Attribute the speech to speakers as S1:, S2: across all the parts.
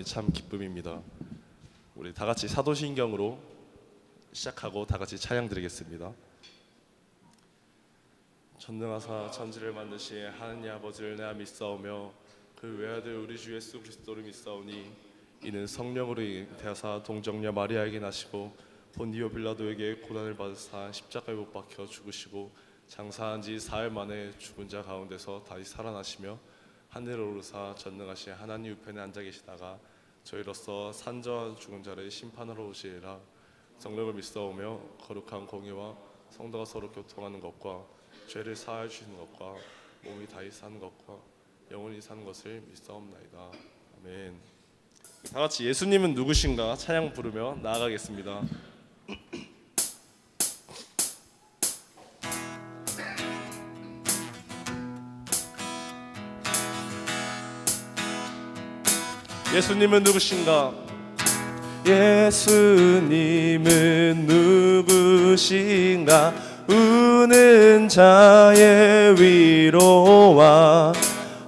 S1: 참 기쁨입니다. 우리 다 같이 사도신경으로 시작하고 다 같이 찬양 드리겠습니다. 전능하사 천지를 만드신 하느님 아버지를 내가 믿사오며 그 외아들 우리 주 예수 그리스도를 믿사오니 이는 성령으로 잉태하사 동정녀 마리아에게 나시고 본디오 빌라도에게 고난을 받으사 십자가에 못 박혀 죽으시고 장사한 지 사흘 만에 죽은 자 가운데서 다시 살아나시며 하늘로 오르사 전능하신 하나님 우편에 앉아 계시다가 저희로서 산자와 죽은 자를 심판하러 오시리라. 성령을 믿사오며 거룩한 공의와 성도가 서로 교통하는 것과 죄를 사하여 주시는 것과 몸이 다시 사는 것과 영원히 사는 것을 믿사옵나이다. 아멘. 다 같이 예수님은 누구신가 찬양 부르며 나아가겠습니다. 예수님은 누구신가? 예수님은 누구신가? 우는 자의 위로와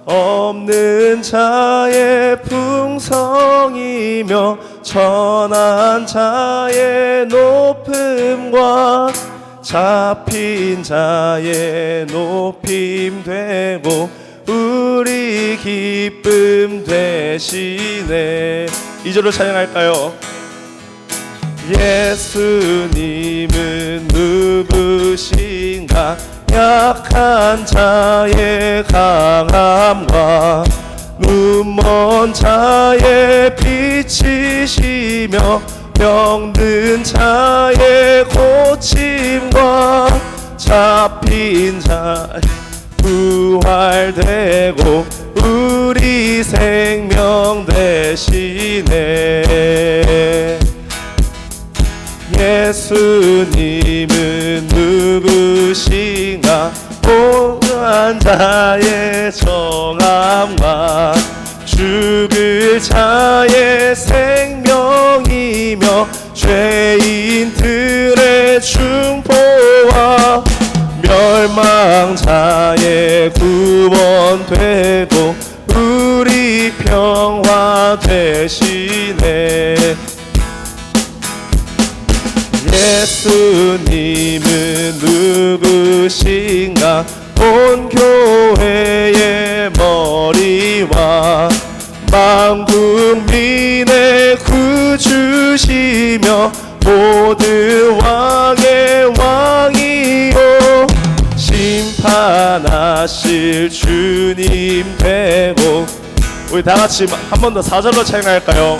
S1: 없는 자의 풍성이며 천한 자의 높음과 잡힌 자의 높임 되고 우리 기쁨 되시네. 2절로 찬양할까요? 예수님은 누구신가? 약한 자의 강함과 눈먼 자의 빛이시며 병든 자의 고침과 잡힌 자의 부활되고 우리 생명 되시네. 예수님은 누구신가? 온유한 자의 정함과 죽을 자의 생명이며 죄인들의 중보와 멸망자의 구원되고 우리 평화 되시네. 예수님은 누구신가? 온 교회의 머리와 만국민의 구주시며 모든 왕의 왕이요 심판하실 주님 되고. 우리 다같이 한 번 더 4절로 찬양할까요?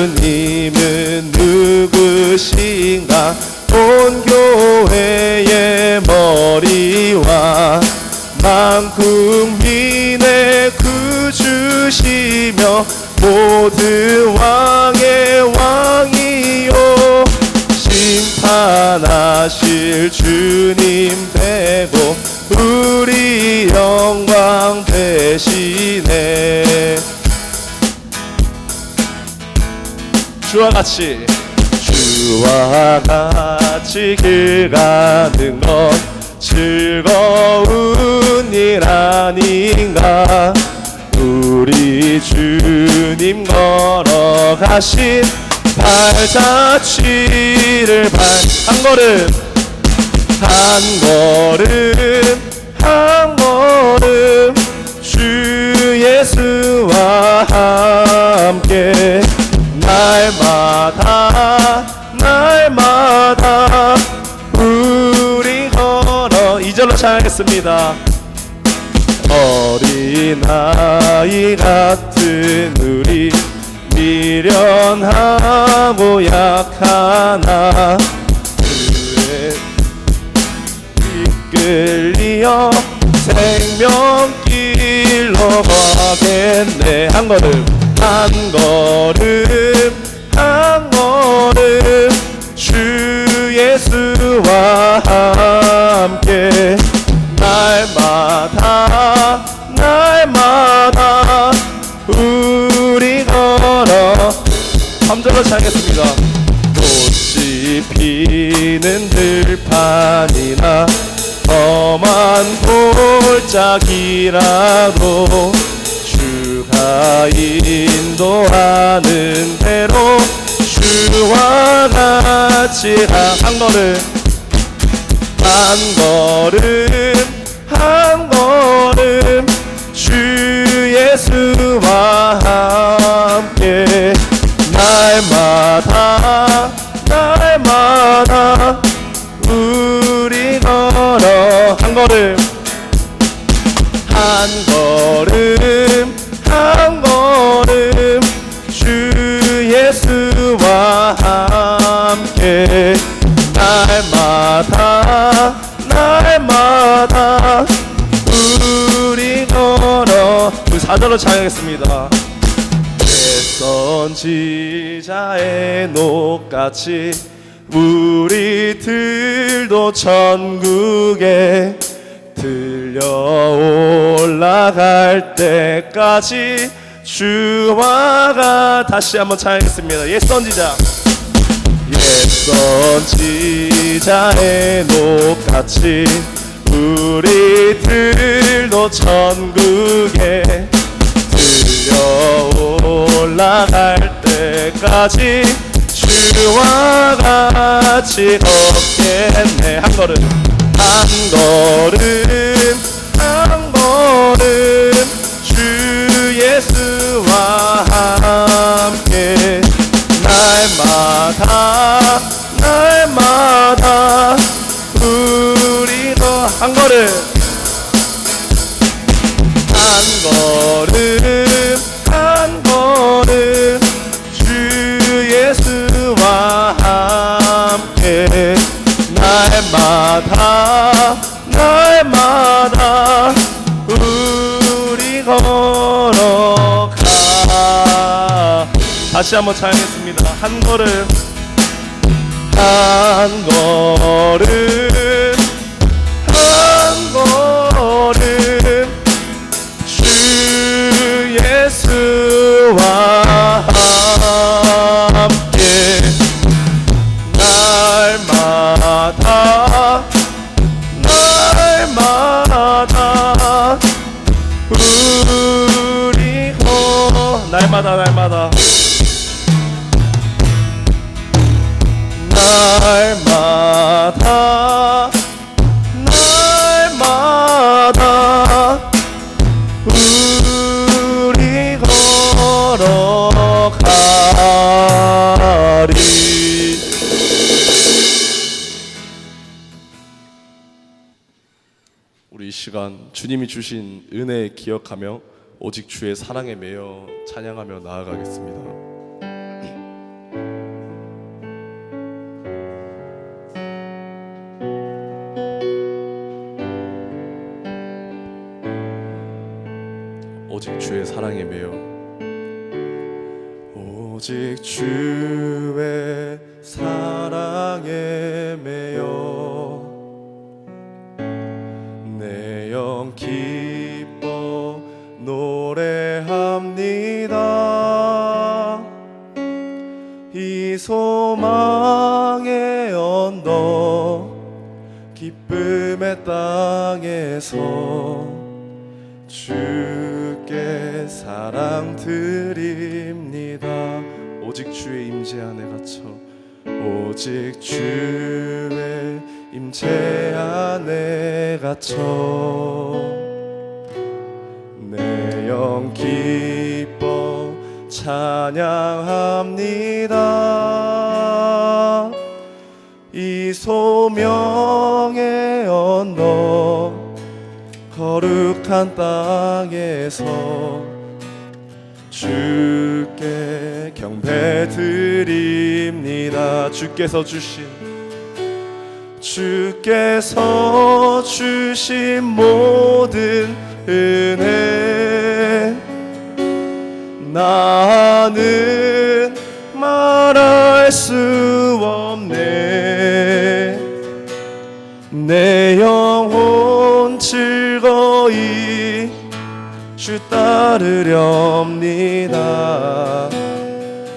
S1: 예수님은 누구신가? 온 교회의 머리와 만국민의 구주시며 모든 왕의 왕이요 심판하실 주님 되고 우리 영광 되시네. 주와 같이 길 가는 것 즐거운 일 아닌가? 우리 주님 걸어가신 발자취를 한 걸음 한 걸음 주 예수와 함께 날마다 우리 걸어. 2절로 찬양하겠습니다. 어린아이 같은 우리 미련하고 약하나 그의 이끌리어 생명길로 가겠네. 한 걸음 주 예수와 함께 날마다 우리 걸어. 3절로 찬양했습니다. 꽃이 피는 들판이나 험한 골짜기라도 주 내가 인도하는 대로 주와 같이 한 걸음 한 걸음 주 예수와 함께 날마다 우리 걸어 한 걸음 주 예수와 함께 날마다 우리 걸어 우리 4절로 찬양하겠습니다. 선지자의 녹같이 우리들도 천국에 들려 올라갈 때까지 주와 다시 한번 찬양하겠습니다. 옛선지자의 녹같이 우리들도 천국에 들려 올라갈 때까지 주와 같이 걷겠네. 한 걸음 주 예수와 함께 날마다 우리도 한 걸음 주 예수와 함께 날마다 우리 걸어가. 다시 한번 찬양했습니다. 한 걸음 주 예수와 함께 날마다 우리 날마다 우리 걸어가리. 우리 이 시간 주님이 주신 은혜 기억하며 오직 주의 사랑에 매여 찬양하며 나아가겠습니다. 오직 주의 사랑에 매여 오직 주의 사랑에 매여 내 영 기뻐 노래합니다. 이 소망의 언덕 기쁨의 땅에서 주께 사랑 드립니다. 오직 주의 임재 안에 갇혀 오직 주의 임재 안에 갇혀 내 영 기뻐 찬양합니다. 이 소명의 언덕 거룩한 땅에서 주께 경배 드립니다. 주께서 주신 모든 은혜 나는 말할 수 없네. 내 영혼 즐거이 주 따르렵니다.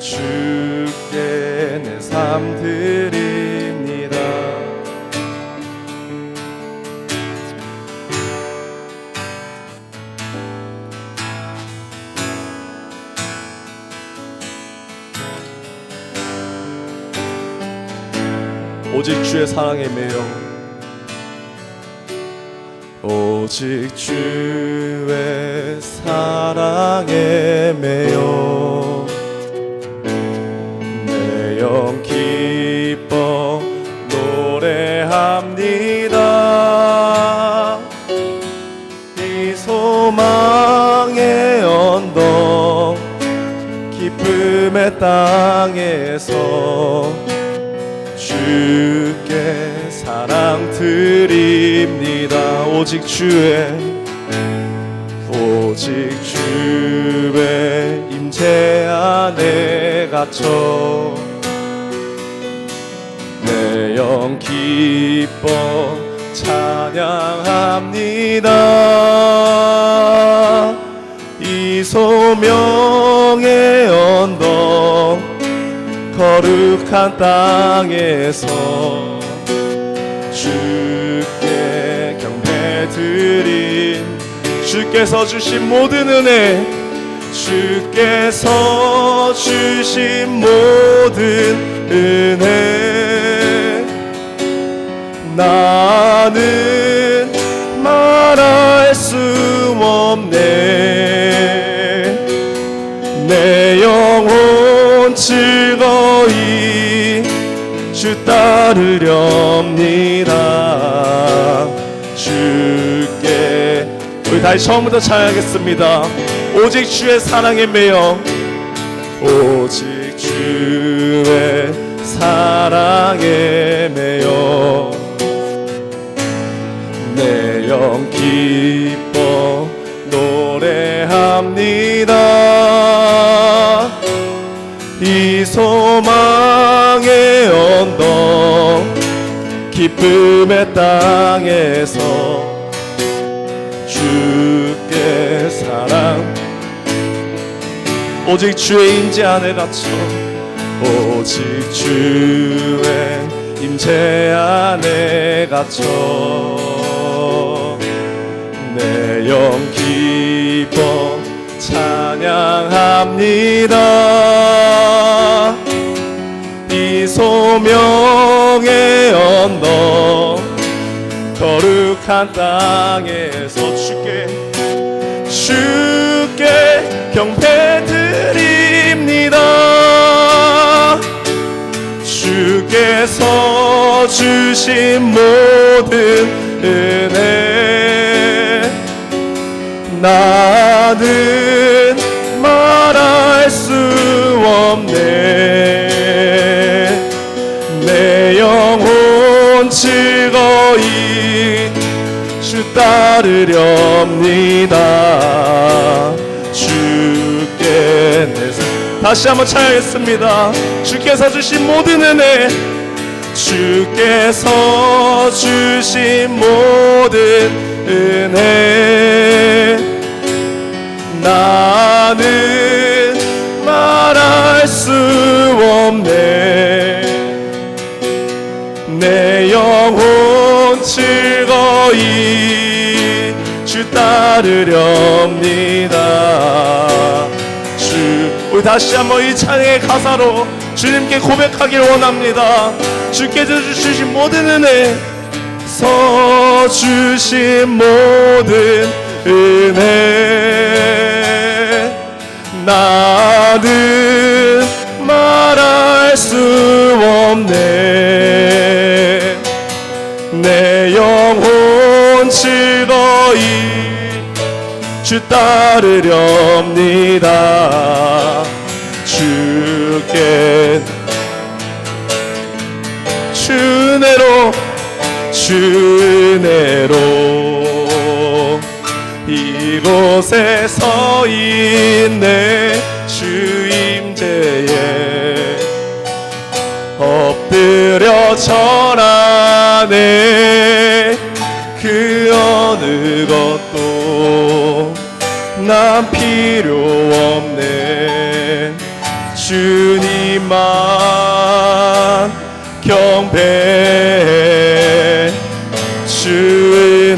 S1: 주께 내 삶 드립니다. 오직 주의 사랑에 매여 오직 주의 사랑에 매여 내 영 기뻐 노래합니다. 이 소망의 언덕 기쁨의 땅에서 주께 사랑 드립니다. 오직 주의 임재 안에 갇혀 내 영 기뻐 찬양합니다. 이 소명의 언덕 거룩한 땅에서 주께 경배드림 주께서 주신 모든 은혜 주께서 주신 모든 은혜 나는 말할 수 없네. 내 영혼 즐거이 주 따르렵니다. 주께 우리 다시 처음부터 찬양하겠습니다. 오직 주의 사랑에 매여 오직 주의 사랑에 매여 내 영 기뻐 노래합니다. 이 소망의 언덕 기쁨의 땅에서 주께 사랑 오직 주의 임재 안에 갇혀 오직 주의 임재 안에 갇혀 내 영 기뻐 찬양합니다. 이 소명의 언덕 거룩한 땅에서 주께 경배드립니다. 주께서 주신 모든 은혜 나는 말할 수 없네. 내 영혼 즐거이 주 따르렵니다. 주께 내 다시 한번 찬양하겠습니다. 주께서 주신 모든 은혜 주께서 주신 모든 은혜 나는 말할 수 없네. 내 영혼 즐거이 주 따르렵니다. 우리 다시 한번 이 찬양의 가사로 주님께 고백하길 원합니다. 주께서 주신 모든 은혜 주신 모든 은혜 나는 말할 수 없네. 내 영혼 즐거이 주 따르렵니다. 주께 주내로 이곳에 서 있네. 주 임재에 엎드려 절하네. 그 어느 것도 난 필요 없네. 주님만 경배해. 주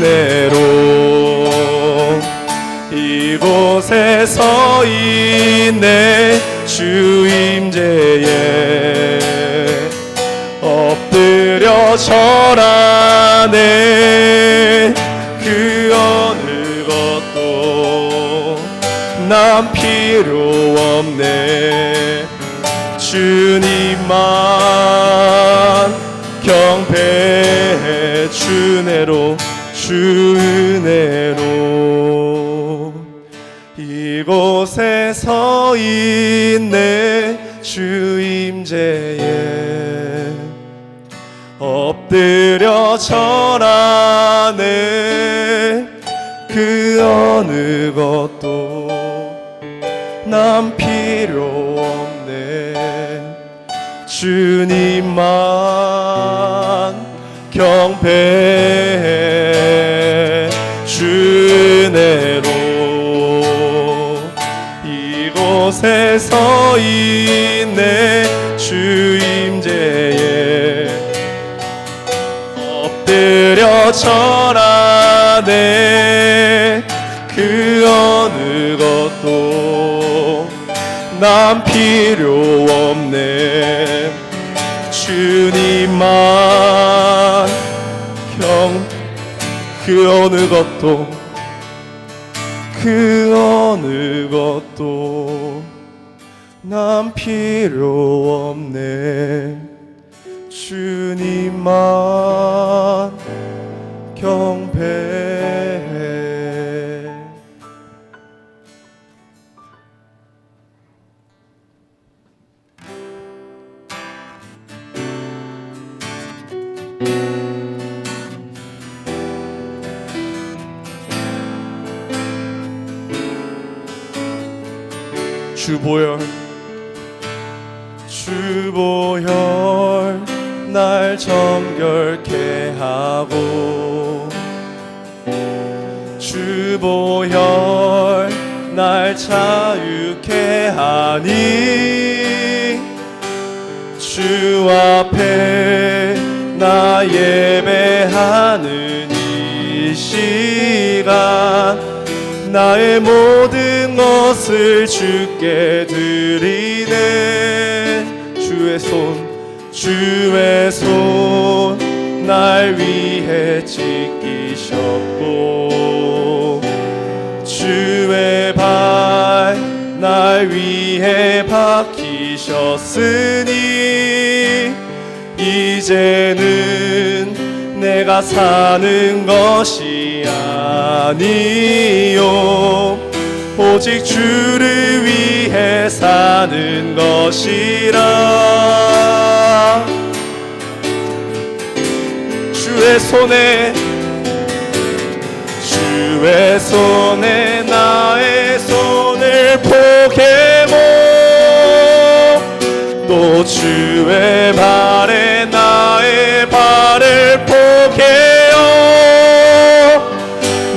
S1: 은혜로 이곳에 서 있네. 주 임재에 엎드려 안에 그 어느 것도 난 필요 없네. 주님만 경배해. 주 은혜로 주 은혜로 이곳에 서 있네. 주 임재에 엎드려 절하네. 그 어느 것도 난 필요 없네. 주님만 경배해. 주 은혜로 이곳에 서 있네. 주 임재에 엎드려 절하네. 그 어느 것도 난 필요 없네. 주님만 그 어느 것도 그 어느 것도 난 필요 없네. 주님만 경배해. 주보혈 주보혈 날 정결케 하고, 주보혈 날 자유케 하니, 주 앞에 나 예배하는 이 시간 나의 모든 것을 주께 드리네. 주의 손 날 위해 찢기셨고, 주의 발 날 위해 박히셨으니, 이제는 내가 사는 것이 아니요 오직 주를 위해 사는 것이라. 주의 손에 나의 손을 포개고, 또 주의 발에 나의 발을 포개어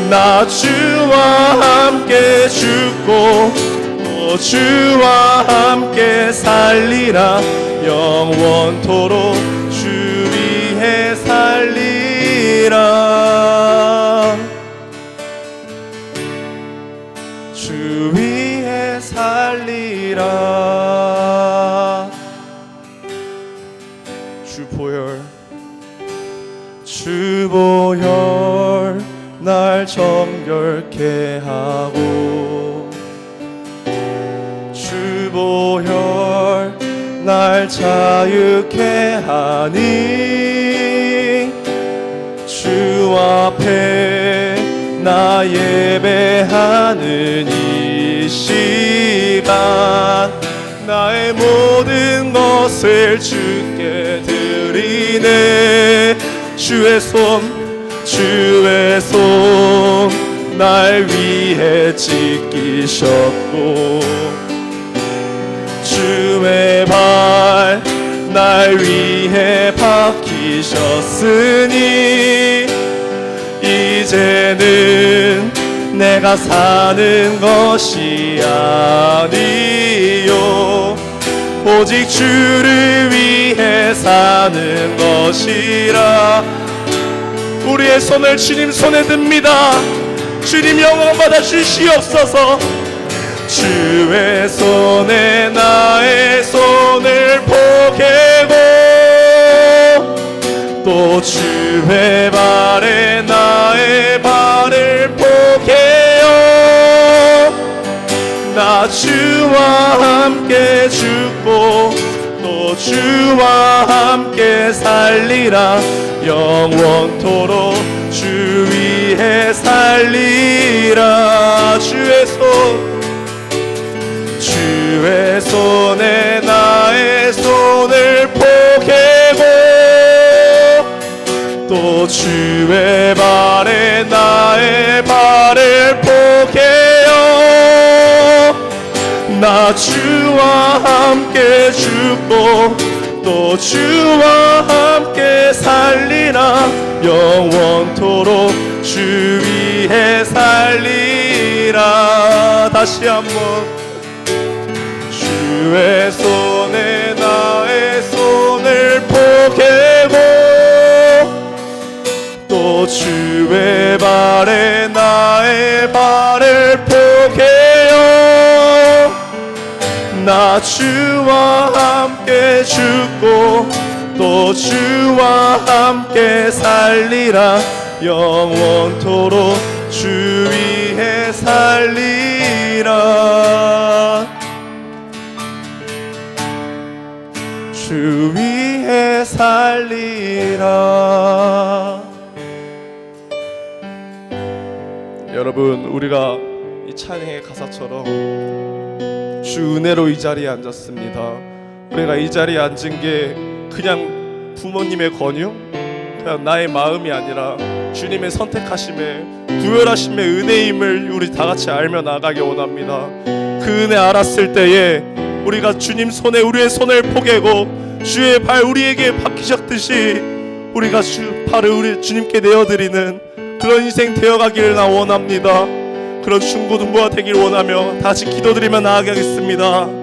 S1: 나 주와 함께 죽고 또 주와 함께 살리라. 영원토록 주 위해 살리라. 주 위해 살리라. 주보혈 날 정결케 하고, 주보혈 날 자유케 하니, 주 앞에 나 예배하는 이 시간 나의 모든 것을 주께 드리네. 주의 손 날 위해 찢기셨고, 주의 발 날 위해 박히셨으니, 이제는 내가 사는 것이 아니요 오직 주를 위해 사는 것이라. 우리의 손을 주님 손에 듭니다. 주님 영광 받아 주시옵소서. 주의 손에 나의 손을 포개고, 또 주 나 주와 함께 죽고 또 주와 함께 살리라. 영원토록 주 위에 살리라. 주의 손에 나의 손을 포개고 또 주의 발에 나의 발을 포개어 나 주와 함께 죽고 또 주와 함께 살리라. 영원토록 주 위에 살리라. 다시 한번 주의 손에 나의 손을 포개고 또 주의 발에 나의 발을 포개어 나 주와 함께 죽고 또 주와 함께 살리라. 영원토록 주 위에 살리라. 주 위에 살리라. 여러분, 우리가 이 찬양의 가사처럼 주 은혜로 이 자리에 앉았습니다. 우리가 이 자리에 앉은 게 그냥 부모님의 권유, 그냥 나의 마음이 아니라 주님의 선택하심에 구별하심의 은혜임을 우리 다 같이 알며 나가기 원합니다. 그 은혜 알았을 때에 우리가 주님 손에 우리의 손을 포개고 주의 발 우리에게 박히셨듯이 우리가 주 발을 우리 주님께 내어드리는 그런 인생 되어가기를 나 원합니다. 그런 중고등부가 되길 원하며 다시 기도드리며 나아가겠습니다.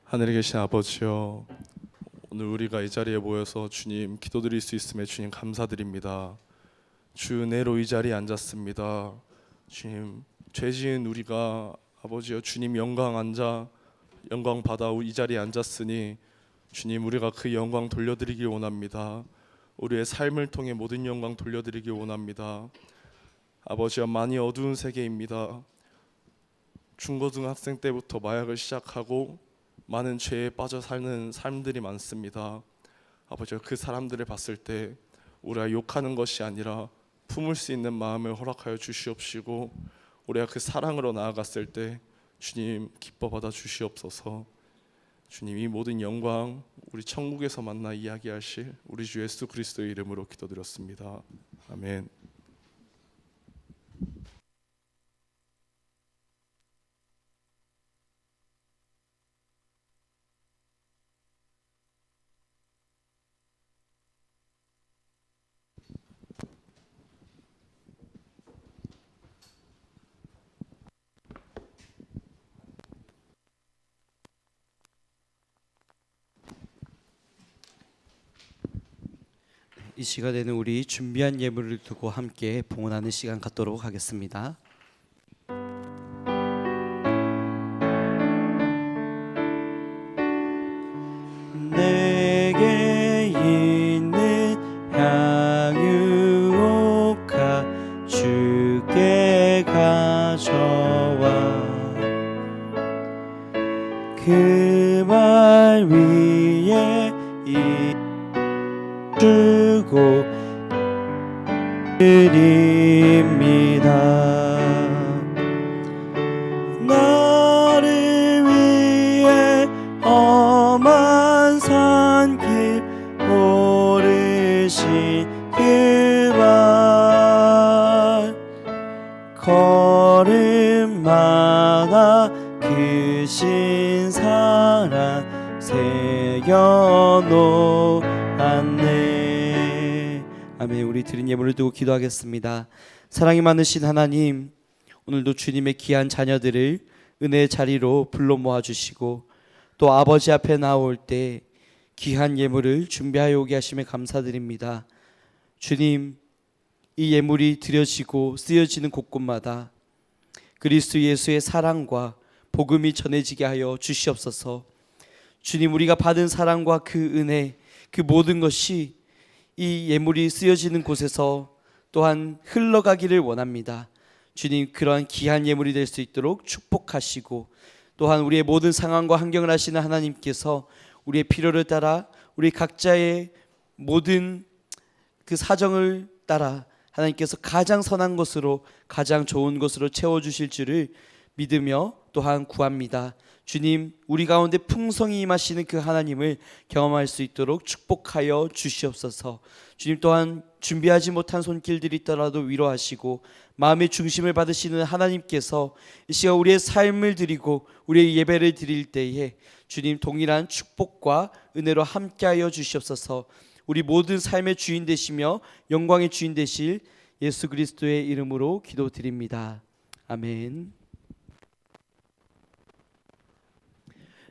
S1: 하늘에 계신 아버지여, 오늘 우리가 이 자리에 모여서 주님 기도드릴 수 있음에 주님 감사드립니다. 주 은혜로 이 자리에 앉았습니다. 주님, 죄 지은 우리가 아버지여 주님 영광 받아 이 자리에 앉았으니 주님, 우리가 그 영광 돌려드리길 원합니다. 우리의 삶을 통해 모든 영광 돌려드리길 원합니다. 아버지여, 많이 어두운 세계입니다. 중고등학생 때부터 마약을 시작하고 많은 죄에 빠져 사는 삶들이 많습니다. 아버지여, 그 사람들을 봤을 때 우리가 욕하는 것이 아니라 품을 수 있는 마음을 허락하여 주시옵시고, 우리가 그 사랑으로 나아갔을 때 주님 기뻐 받아 주시옵소서. 주님, 이 모든 영광 우리 천국에서 만나 이야기하실 우리 주 예수 그리스도의 이름으로 기도드렸습니다. 아멘.
S2: 이 시간에는 우리 준비한 예물을 두고 함께 봉헌하는 시간 갖도록 하겠습니다. 내게 있는 향유옥화 주께 가져와 그 말 위에 주고 드립니다. 나를 위해 험한 산길 오르신 그 말 걸음마다 크신 사랑 새겨놓았네. 아멘. 우리 드린 예물을 두고 기도하겠습니다. 사랑이 많으신 하나님, 오늘도 주님의 귀한 자녀들을 은혜의 자리로 불러 모아주시고 또 아버지 앞에 나올 때 귀한 예물을 준비하여 오게 하심에 감사드립니다. 주님, 이 예물이 드려지고 쓰여지는 곳곳마다 그리스도 예수의 사랑과 복음이 전해지게 하여 주시옵소서. 주님, 우리가 받은 사랑과 그 은혜, 그 모든 것이 이 예물이 쓰여지는 곳에서 또한 흘러가기를 원합니다. 주님, 그러한 귀한 예물이 될 수 있도록 축복하시고 또한 우리의 모든 상황과 환경을 아시는 하나님께서 우리의 필요를 따라 우리 각자의 모든 그 사정을 따라 하나님께서 가장 선한 것으로 가장 좋은 것으로 채워주실 줄을 믿으며 또한 구합니다. 주님, 우리 가운데 풍성히 임하시는 그 하나님을 경험할 수 있도록 축복하여 주시옵소서. 주님, 또한 준비하지 못한 손길들이 있더라도 위로하시고 마음의 중심을 받으시는 하나님께서 이 시간 우리의 삶을 드리고 우리의 예배를 드릴 때에 주님 동일한 축복과 은혜로 함께하여 주시옵소서. 우리 모든 삶의 주인 되시며 영광의 주인 되실 예수 그리스도의 이름으로 기도드립니다. 아멘.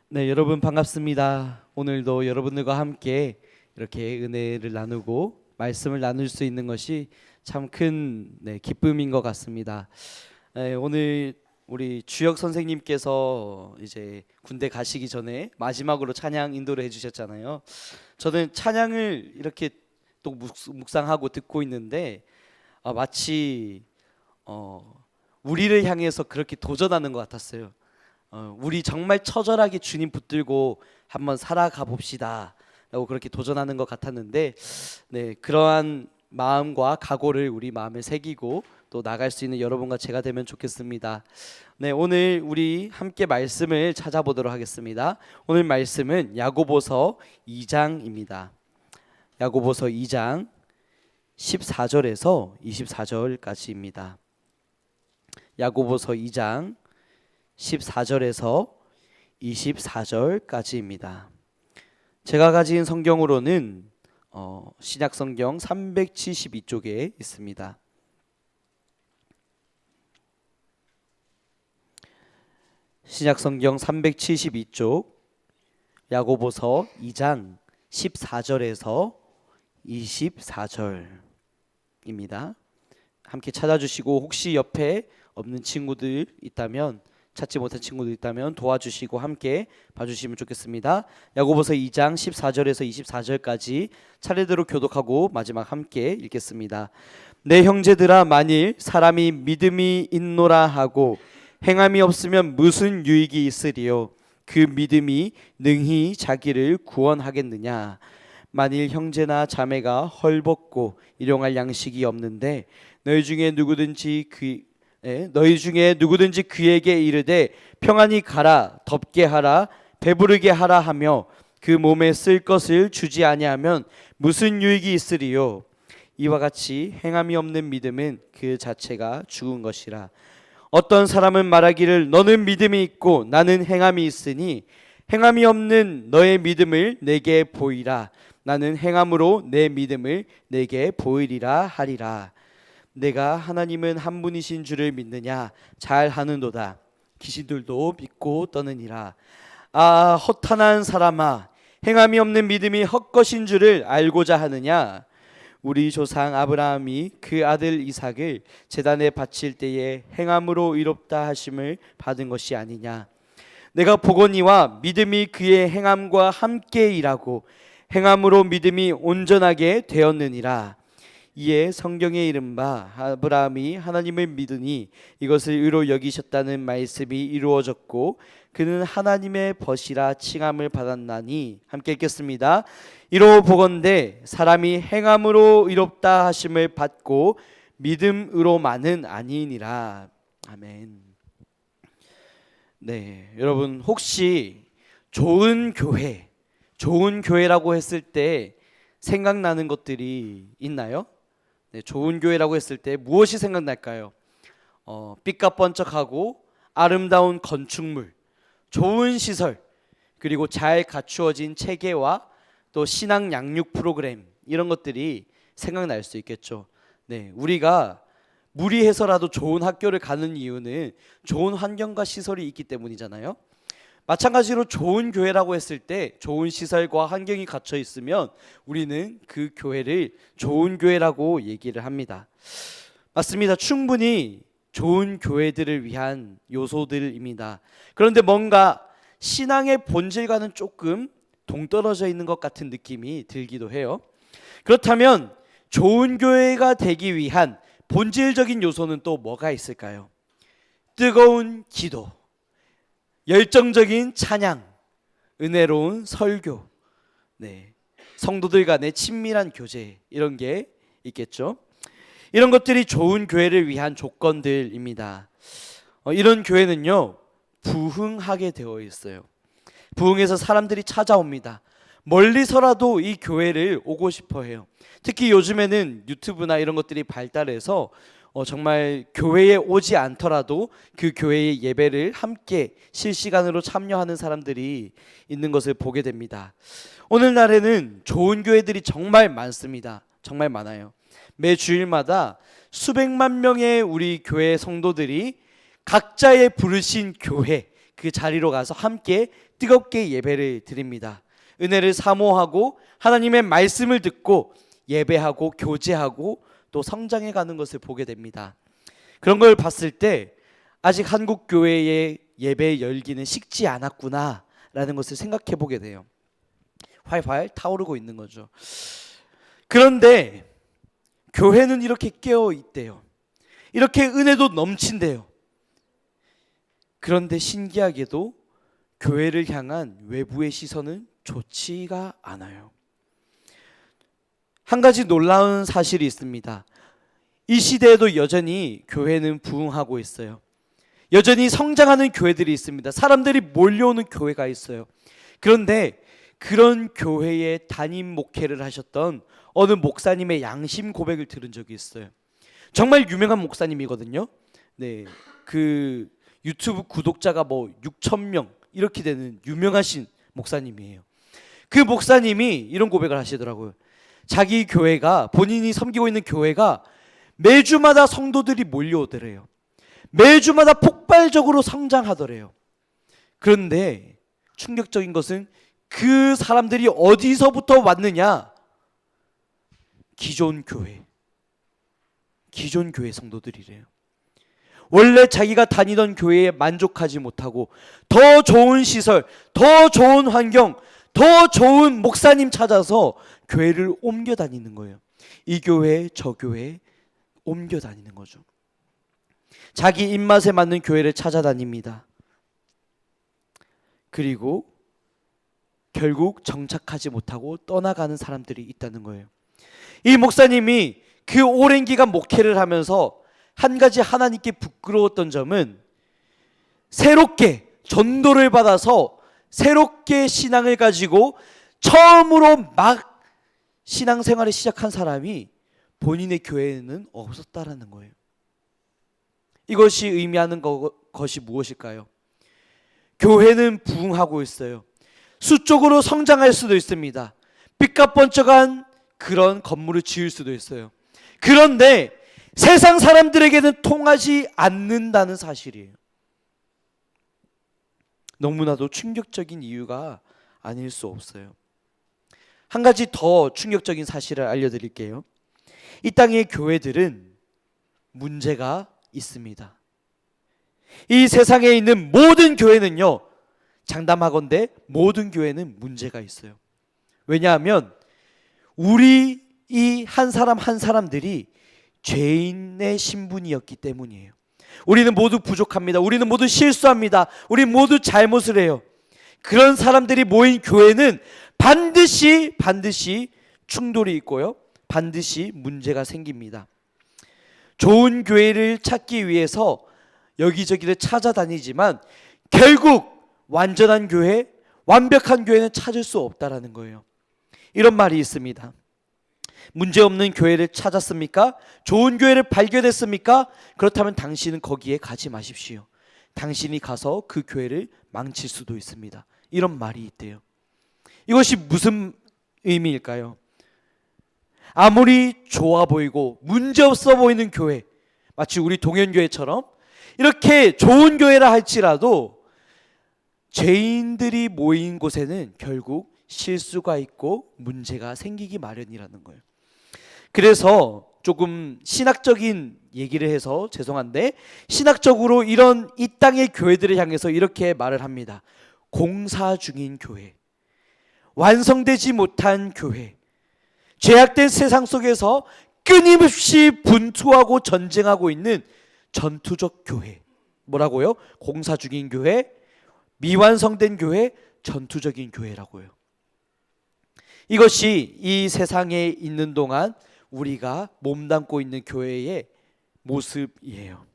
S2: 네, 여러분 반갑습니다. 오늘도 여러분들과 함께 이렇게 은혜를 나누고 말씀을 나눌 수 있는 것이 참 큰 기쁨인 것 같습니다. 오늘 우리 주역 선생님께서 이제 군대 가시기 전에 마지막으로 찬양 인도를 해주셨잖아요. 저는 찬양을 이렇게 또 묵상하고 듣고 있는데 마치 우리를 향해서 그렇게 도전하는 것 같았어요. 우리 정말 처절하게 주님 붙들고 한번 살아가 봅시다 라고 그렇게 도전하는 것 같았는데 그러한 마음과 각오를 우리 마음에 새기고 또 나갈 수 있는 여러분과 제가 되면 좋겠습니다. 오늘 우리 함께 말씀을 찾아보도록 하겠습니다. 오늘 말씀은 야고보서 2장입니다. 야고보서 2장 14절에서 24절까지입니다. 야고보서 2장 14절에서 24절까지입니다. 제가 가진 성경으로는 신약성경 372쪽에 있습니다. 신약성경 372쪽 야고보서 2장 14절에서 24절입니다. 함께 찾아주시고 혹시 옆에 없는 친구들 있다면 찾지 못한 친구들 있다면 도와주시고 함께 봐주시면 좋겠습니다. 야고보서 2장 14절에서 24절까지 차례대로 교독하고 마지막 함께 읽겠습니다. 내 형제들아, 만일 사람이 믿음이 있노라 하고 행함이 없으면 무슨 유익이 있으리요? 그 믿음이 능히 자기를 구원하겠느냐? 만일 형제나 자매가 헐벗고 일용할 양식이 없는데 너희 중에 누구든지 그에게 이르되 평안히 가라, 덥게 하라, 배부르게 하라 하며 그 몸에 쓸 것을 주지 아니하면 무슨 유익이 있으리요? 이와 같이 행함이 없는 믿음은 그 자체가 죽은 것이라. 어떤 사람은 말하기를 너는 믿음이 있고 나는 행함이 있으니 행함이 없는 너의 믿음을 내게 보이라. 나는 행함으로 내 믿음을 내게 보이리라 하리라. 내가 하나님은 한 분이신 줄을 믿느냐? 잘 하는도다. 귀신들도 믿고 떠느니라. 아, 허탄한 사람아, 행함이 없는 믿음이 헛것인 줄을 알고자 하느냐? 우리 조상 아브라함이 그 아들 이삭을 제단에 바칠 때에 행함으로 의롭다 하심을 받은 것이 아니냐? 내가 보거니와 믿음이 그의 행함과 함께 일하고 행함으로 믿음이 온전하게 되었느니라. 이에 성경에 이른바 아브라함이 하나님을 믿으니 이것을 의로 여기셨다는 말씀이 이루어졌고 그는 하나님의 벗이라 칭함을 받았나니. 함께 읽겠습니다. 이로 보건대 사람이 행함으로 의롭다 하심을 받고 믿음으로만은 아니니라. 아멘. 네, 여러분 혹시 좋은 교회라고 했을 때 생각나는 것들이 있나요? 네, 좋은 교회라고 했을 때 무엇이 생각날까요? 삐까뻔쩍하고 아름다운 건축물, 좋은 시설, 그리고 잘 갖추어진 체계와 또 신앙 양육 프로그램, 이런 것들이 생각날 수 있겠죠. 네, 우리가 무리해서라도 좋은 학교를 가는 이유는 좋은 환경과 시설이 있기 때문이잖아요. 마찬가지로 좋은 교회라고 했을 때 좋은 시설과 환경이 갖춰 있으면 우리는 그 교회를 좋은 교회라고 얘기를 합니다. 맞습니다. 충분히 좋은 교회들을 위한 요소들입니다. 그런데 뭔가 신앙의 본질과는 조금 동떨어져 있는 것 같은 느낌이 들기도 해요. 그렇다면 좋은 교회가 되기 위한 본질적인 요소는 또 뭐가 있을까요? 뜨거운 기도, 열정적인 찬양, 은혜로운 설교, 네, 성도들 간의 친밀한 교제, 이런 게 있겠죠. 이런 것들이 좋은 교회를 위한 조건들입니다. 이런 교회는요, 부흥하게 되어 있어요. 부흥해서 사람들이 찾아옵니다. 멀리서라도 이 교회를 오고 싶어 해요. 특히 요즘에는 유튜브나 이런 것들이 발달해서 정말 교회에 오지 않더라도 그 교회의 예배를 함께 실시간으로 참여하는 사람들이 있는 것을 보게 됩니다. 오늘날에는 좋은 교회들이 정말 많습니다. 정말 많아요. 매 주일마다 수백만 명의 우리 교회 성도들이 각자의 부르신 교회 그 자리로 가서 함께 뜨겁게 예배를 드립니다. 은혜를 사모하고 하나님의 말씀을 듣고 예배하고 교제하고 또 성장해 가는 것을 보게 됩니다. 그런 걸 봤을 때 아직 한국 교회의 예배 열기는 식지 않았구나 라는 것을 생각해 보게 돼요. 활활 타오르고 있는 거죠. 그런데 교회는 이렇게 깨어 있대요. 이렇게 은혜도 넘친대요. 그런데 신기하게도 교회를 향한 외부의 시선은 좋지가 않아요. 한 가지 놀라운 사실이 있습니다. 이 시대에도 여전히 교회는 부흥하고 있어요. 여전히 성장하는 교회들이 있습니다. 사람들이 몰려오는 교회가 있어요. 그런데 그런 교회에 담임 목회를 하셨던 어느 목사님의 양심 고백을 들은 적이 있어요. 정말 유명한 목사님이거든요. 네, 그 유튜브 구독자가 뭐 6,000명 이렇게 되는 유명하신 목사님이에요. 그 목사님이 이런 고백을 하시더라고요. 자기 교회가, 본인이 섬기고 있는 교회가 매주마다 성도들이 몰려오더래요. 매주마다 폭발적으로 성장하더래요. 그런데 충격적인 것은 그 사람들이 어디서부터 왔느냐? 기존 교회 성도들이래요. 원래 자기가 다니던 교회에 만족하지 못하고 더 좋은 시설, 더 좋은 환경, 더 좋은 목사님 찾아서 교회를 옮겨 다니는 거예요. 이 교회 저 교회 옮겨 다니는 거죠. 자기 입맛에 맞는 교회를 찾아다닙니다. 그리고 결국 정착하지 못하고 떠나가는 사람들이 있다는 거예요. 이 목사님이 그 오랜 기간 목회를 하면서 한 가지 하나님께 부끄러웠던 점은 새롭게 전도를 받아서 새롭게 신앙을 가지고 처음으로 막 신앙생활을 시작한 사람이 본인의 교회에는 없었다라는 거예요. 이것이 의미하는 것이 무엇일까요? 교회는 부흥하고 있어요. 수적으로 성장할 수도 있습니다. 빛과 번쩍한 그런 건물을 지을 수도 있어요. 그런데 세상 사람들에게는 통하지 않는다는 사실이에요. 너무나도 충격적인 이유가 아닐 수 없어요. 한 가지 더 충격적인 사실을 알려드릴게요. 이 땅의 교회들은 문제가 있습니다. 이 세상에 있는 모든 교회는요, 장담하건대 모든 교회는 문제가 있어요. 왜냐하면 우리 이 한 사람 한 사람들이 죄인의 신분이었기 때문이에요. 우리는 모두 부족합니다. 우리는 모두 실수합니다. 우리 모두 잘못을 해요. 그런 사람들이 모인 교회는 반드시 충돌이 있고요, 반드시 문제가 생깁니다. 좋은 교회를 찾기 위해서 여기저기를 찾아다니지만 결국 완전한 교회, 완벽한 교회는 찾을 수 없다라는 거예요. 이런 말이 있습니다. 문제없는 교회를 찾았습니까? 좋은 교회를 발견했습니까? 그렇다면 당신은 거기에 가지 마십시오. 당신이 가서 그 교회를 망칠 수도 있습니다. 이런 말이 있대요. 이것이 무슨 의미일까요? 아무리 좋아 보이고 문제없어 보이는 교회, 마치 우리 동현교회처럼 이렇게 좋은 교회라 할지라도 죄인들이 모인 곳에는 결국 실수가 있고 문제가 생기기 마련이라는 거예요. 그래서 조금 신학적인 얘기를 해서 죄송한데, 신학적으로 이런 이 땅의 교회들을 향해서 이렇게 말을 합니다. 공사 중인 교회, 완성되지 못한 교회, 죄악된 세상 속에서 끊임없이 분투하고 전쟁하고 있는 전투적 교회. 뭐라고요? 공사 중인 교회, 미완성된 교회, 전투적인 교회라고요. 이것이 이 세상에 있는 동안 우리가 몸담고 있는 교회의 모습이에요.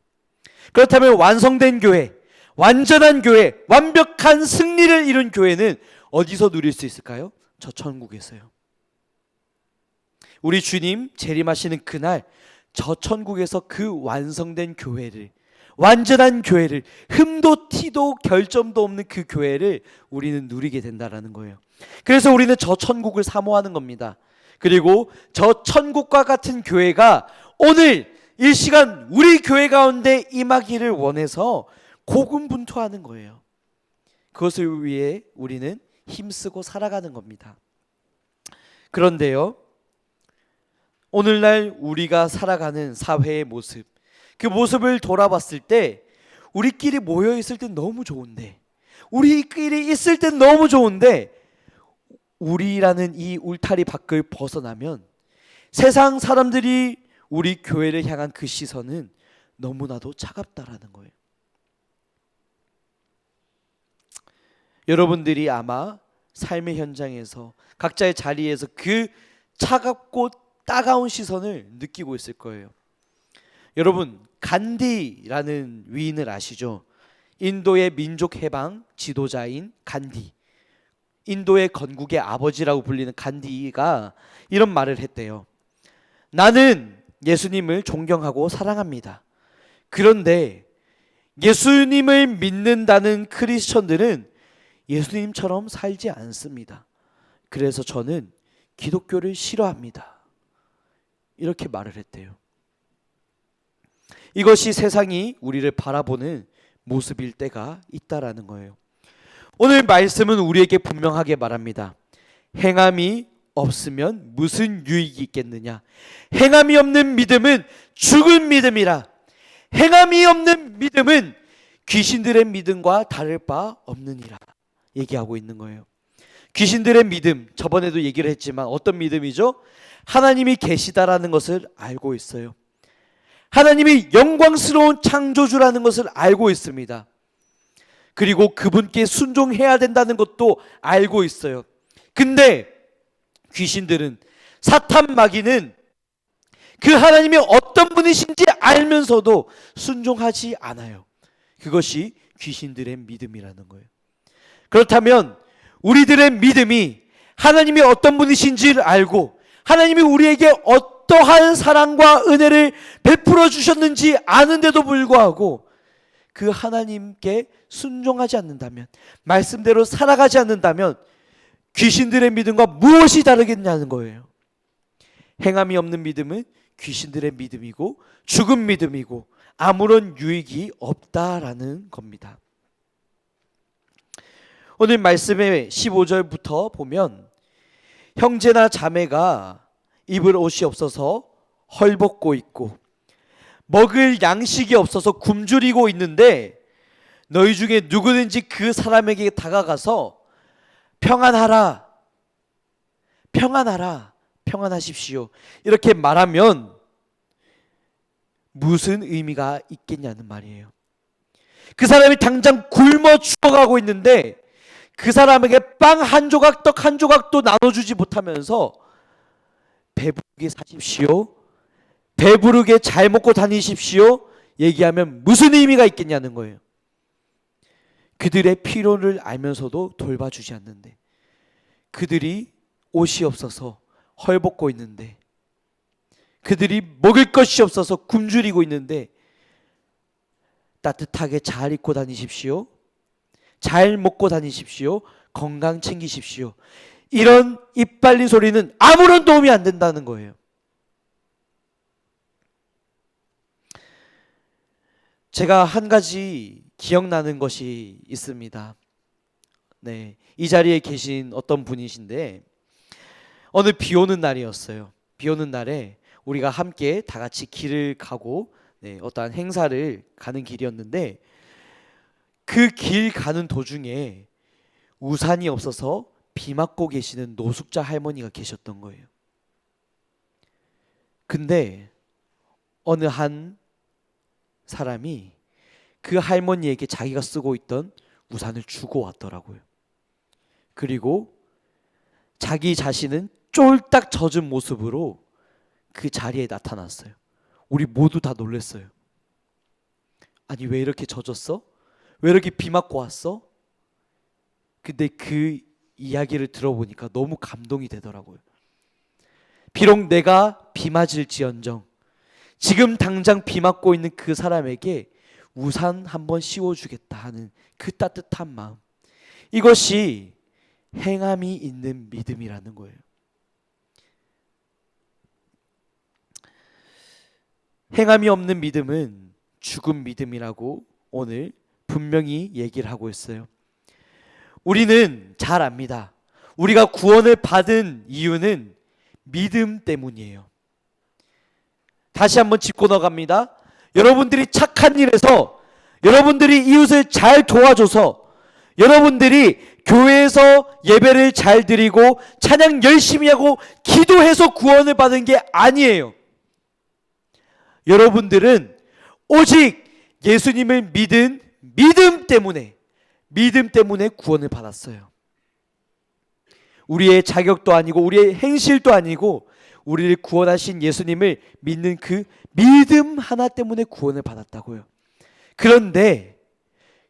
S2: 그렇다면 완성된 교회, 완전한 교회, 완벽한 승리를 이룬 교회는 어디서 누릴 수 있을까요? 저 천국에서요. 우리 주님 재림하시는 그날 저 천국에서 그 완성된 교회를, 완전한 교회를, 흠도 티도 결점도 없는 그 교회를 우리는 누리게 된다라는 거예요. 그래서 우리는 저 천국을 사모하는 겁니다. 그리고 저 천국과 같은 교회가 오늘 이 시간 우리 교회 가운데 임하기를 원해서 고군분투하는 거예요. 그것을 위해 우리는 힘쓰고 살아가는 겁니다. 그런데요, 오늘날 우리가 살아가는 사회의 모습, 그 모습을 돌아봤을 때 우리끼리 모여 있을 땐 너무 좋은데, 우리끼리 있을 땐 너무 좋은데, 우리라는 이 울타리 밖을 벗어나면 세상 사람들이 우리 교회를 향한 그 시선은 너무나도 차갑다라는 거예요. 여러분들이 아마 삶의 현장에서 각자의 자리에서 그 차갑고 따가운 시선을 느끼고 있을 거예요. 여러분, 간디라는 위인을 아시죠? 인도의 민족 해방 지도자인 간디, 인도의 건국의 아버지라고 불리는 간디가 이런 말을 했대요. 나는 예수님을 존경하고 사랑합니다. 그런데 예수님을 믿는다는 크리스천들은 예수님처럼 살지 않습니다. 그래서 저는 기독교를 싫어합니다. 이렇게 말을 했대요. 이것이 세상이 우리를 바라보는 모습일 때가 있다라는 거예요. 오늘 말씀은 우리에게 분명하게 말합니다. 행함이 없으면 무슨 유익이 있겠느냐. 행함이 없는 믿음은 죽은 믿음이라. 행함이 없는 믿음은 귀신들의 믿음과 다를 바 없느니라 얘기하고 있는 거예요. 귀신들의 믿음, 저번에도 얘기를 했지만 어떤 믿음이죠? 하나님이 계시다라는 것을 알고 있어요. 하나님이 영광스러운 창조주라는 것을 알고 있습니다. 그리고 그분께 순종해야 된다는 것도 알고 있어요. 근데 귀신들은, 사탄 마귀는 그 하나님이 어떤 분이신지 알면서도 순종하지 않아요. 그것이 귀신들의 믿음이라는 거예요. 그렇다면 우리들의 믿음이 하나님이 어떤 분이신지를 알고 하나님이 우리에게 어떤 어떠한 사랑과 은혜를 베풀어 주셨는지 아는데도 불구하고 그 하나님께 순종하지 않는다면, 말씀대로 살아가지 않는다면 귀신들의 믿음과 무엇이 다르겠냐는 거예요. 행함이 없는 믿음은 귀신들의 믿음이고 죽은 믿음이고 아무런 유익이 없다라는 겁니다. 오늘 말씀의 15절부터 보면 형제나 자매가 입을 옷이 없어서 헐벗고 있고 먹을 양식이 없어서 굶주리고 있는데 너희 중에 누구든지 그 사람에게 다가가서 평안하라, 평안하라, 평안하십시오 이렇게 말하면 무슨 의미가 있겠냐는 말이에요. 그 사람이 당장 굶어 죽어가고 있는데 그 사람에게 빵 한 조각, 떡 한 조각도 나눠주지 못하면서 배부르게 사십시오, 배부르게 잘 먹고 다니십시오 얘기하면 무슨 의미가 있겠냐는 거예요. 그들의 필요를 알면서도 돌봐주지 않는데, 그들이 옷이 없어서 헐벗고 있는데, 그들이 먹을 것이 없어서 굶주리고 있는데 따뜻하게 잘 입고 다니십시오, 잘 먹고 다니십시오, 건강 챙기십시오 이런 입 벌린 소리는 아무런 도움이 안 된다는 거예요. 제가 한 가지 기억나는 것이 있습니다. 네, 이 자리에 계신 어떤 분이신데 어느 비 오는 날이었어요. 비 오는 날에 우리가 함께 다 같이 길을 가고 어떠한 행사를 가는 길이었는데 그 길 가는 도중에 우산이 없어서 비 맞고 계시는 노숙자 할머니가 계셨던 거예요. 근데 어느 한 사람이 그 할머니에게 자기가 쓰고 있던 우산을 주고 왔더라고요. 그리고 자기 자신은 쫄딱 젖은 모습으로 그 자리에 나타났어요. 우리 모두 다 놀랐어요. 아니 왜 이렇게 젖었어? 왜 이렇게 비 맞고 왔어? 근데 그 이야기를 들어보니까 너무 감동이 되더라고요. 비록 내가 비 맞을지언정 지금 당장 비 맞고 있는 그 사람에게 우산 한번 씌워주겠다 하는 그 따뜻한 마음, 이것이 행함이 있는 믿음이라는 거예요. 행함이 없는 믿음은 죽은 믿음이라고 오늘 분명히 얘기를 하고 있어요. 우리는 잘 압니다. 우리가 구원을 받은 이유는 믿음 때문이에요. 다시 한번 짚고 나갑니다. 여러분들이 착한 일에서, 여러분들이 이웃을 잘 도와줘서, 여러분들이 교회에서 예배를 잘 드리고 찬양 열심히 하고 기도해서 구원을 받은 게 아니에요. 여러분들은 오직 예수님을 믿은 믿음 때문에 구원을 받았어요. 우리의 자격도 아니고 우리의 행실도 아니고 우리를 구원하신 예수님을 믿는 그 믿음 하나 때문에 구원을 받았다고요. 그런데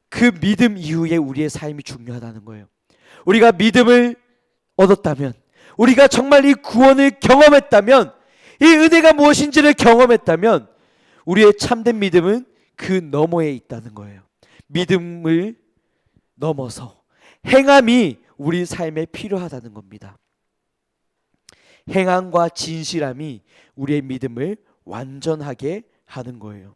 S2: 그 믿음 이후에 우리의 삶이 중요하다는 거예요. 우리가 믿음을 얻었다면, 우리가 정말 이 구원을 경험했다면, 이 은혜가 무엇인지를 경험했다면 우리의 참된 믿음은 그 너머에 있다는 거예요. 믿음을 넘어서 행함이 우리 삶에 필요하다는 겁니다. 행함과 진실함이 우리의 믿음을 완전하게 하는 거예요.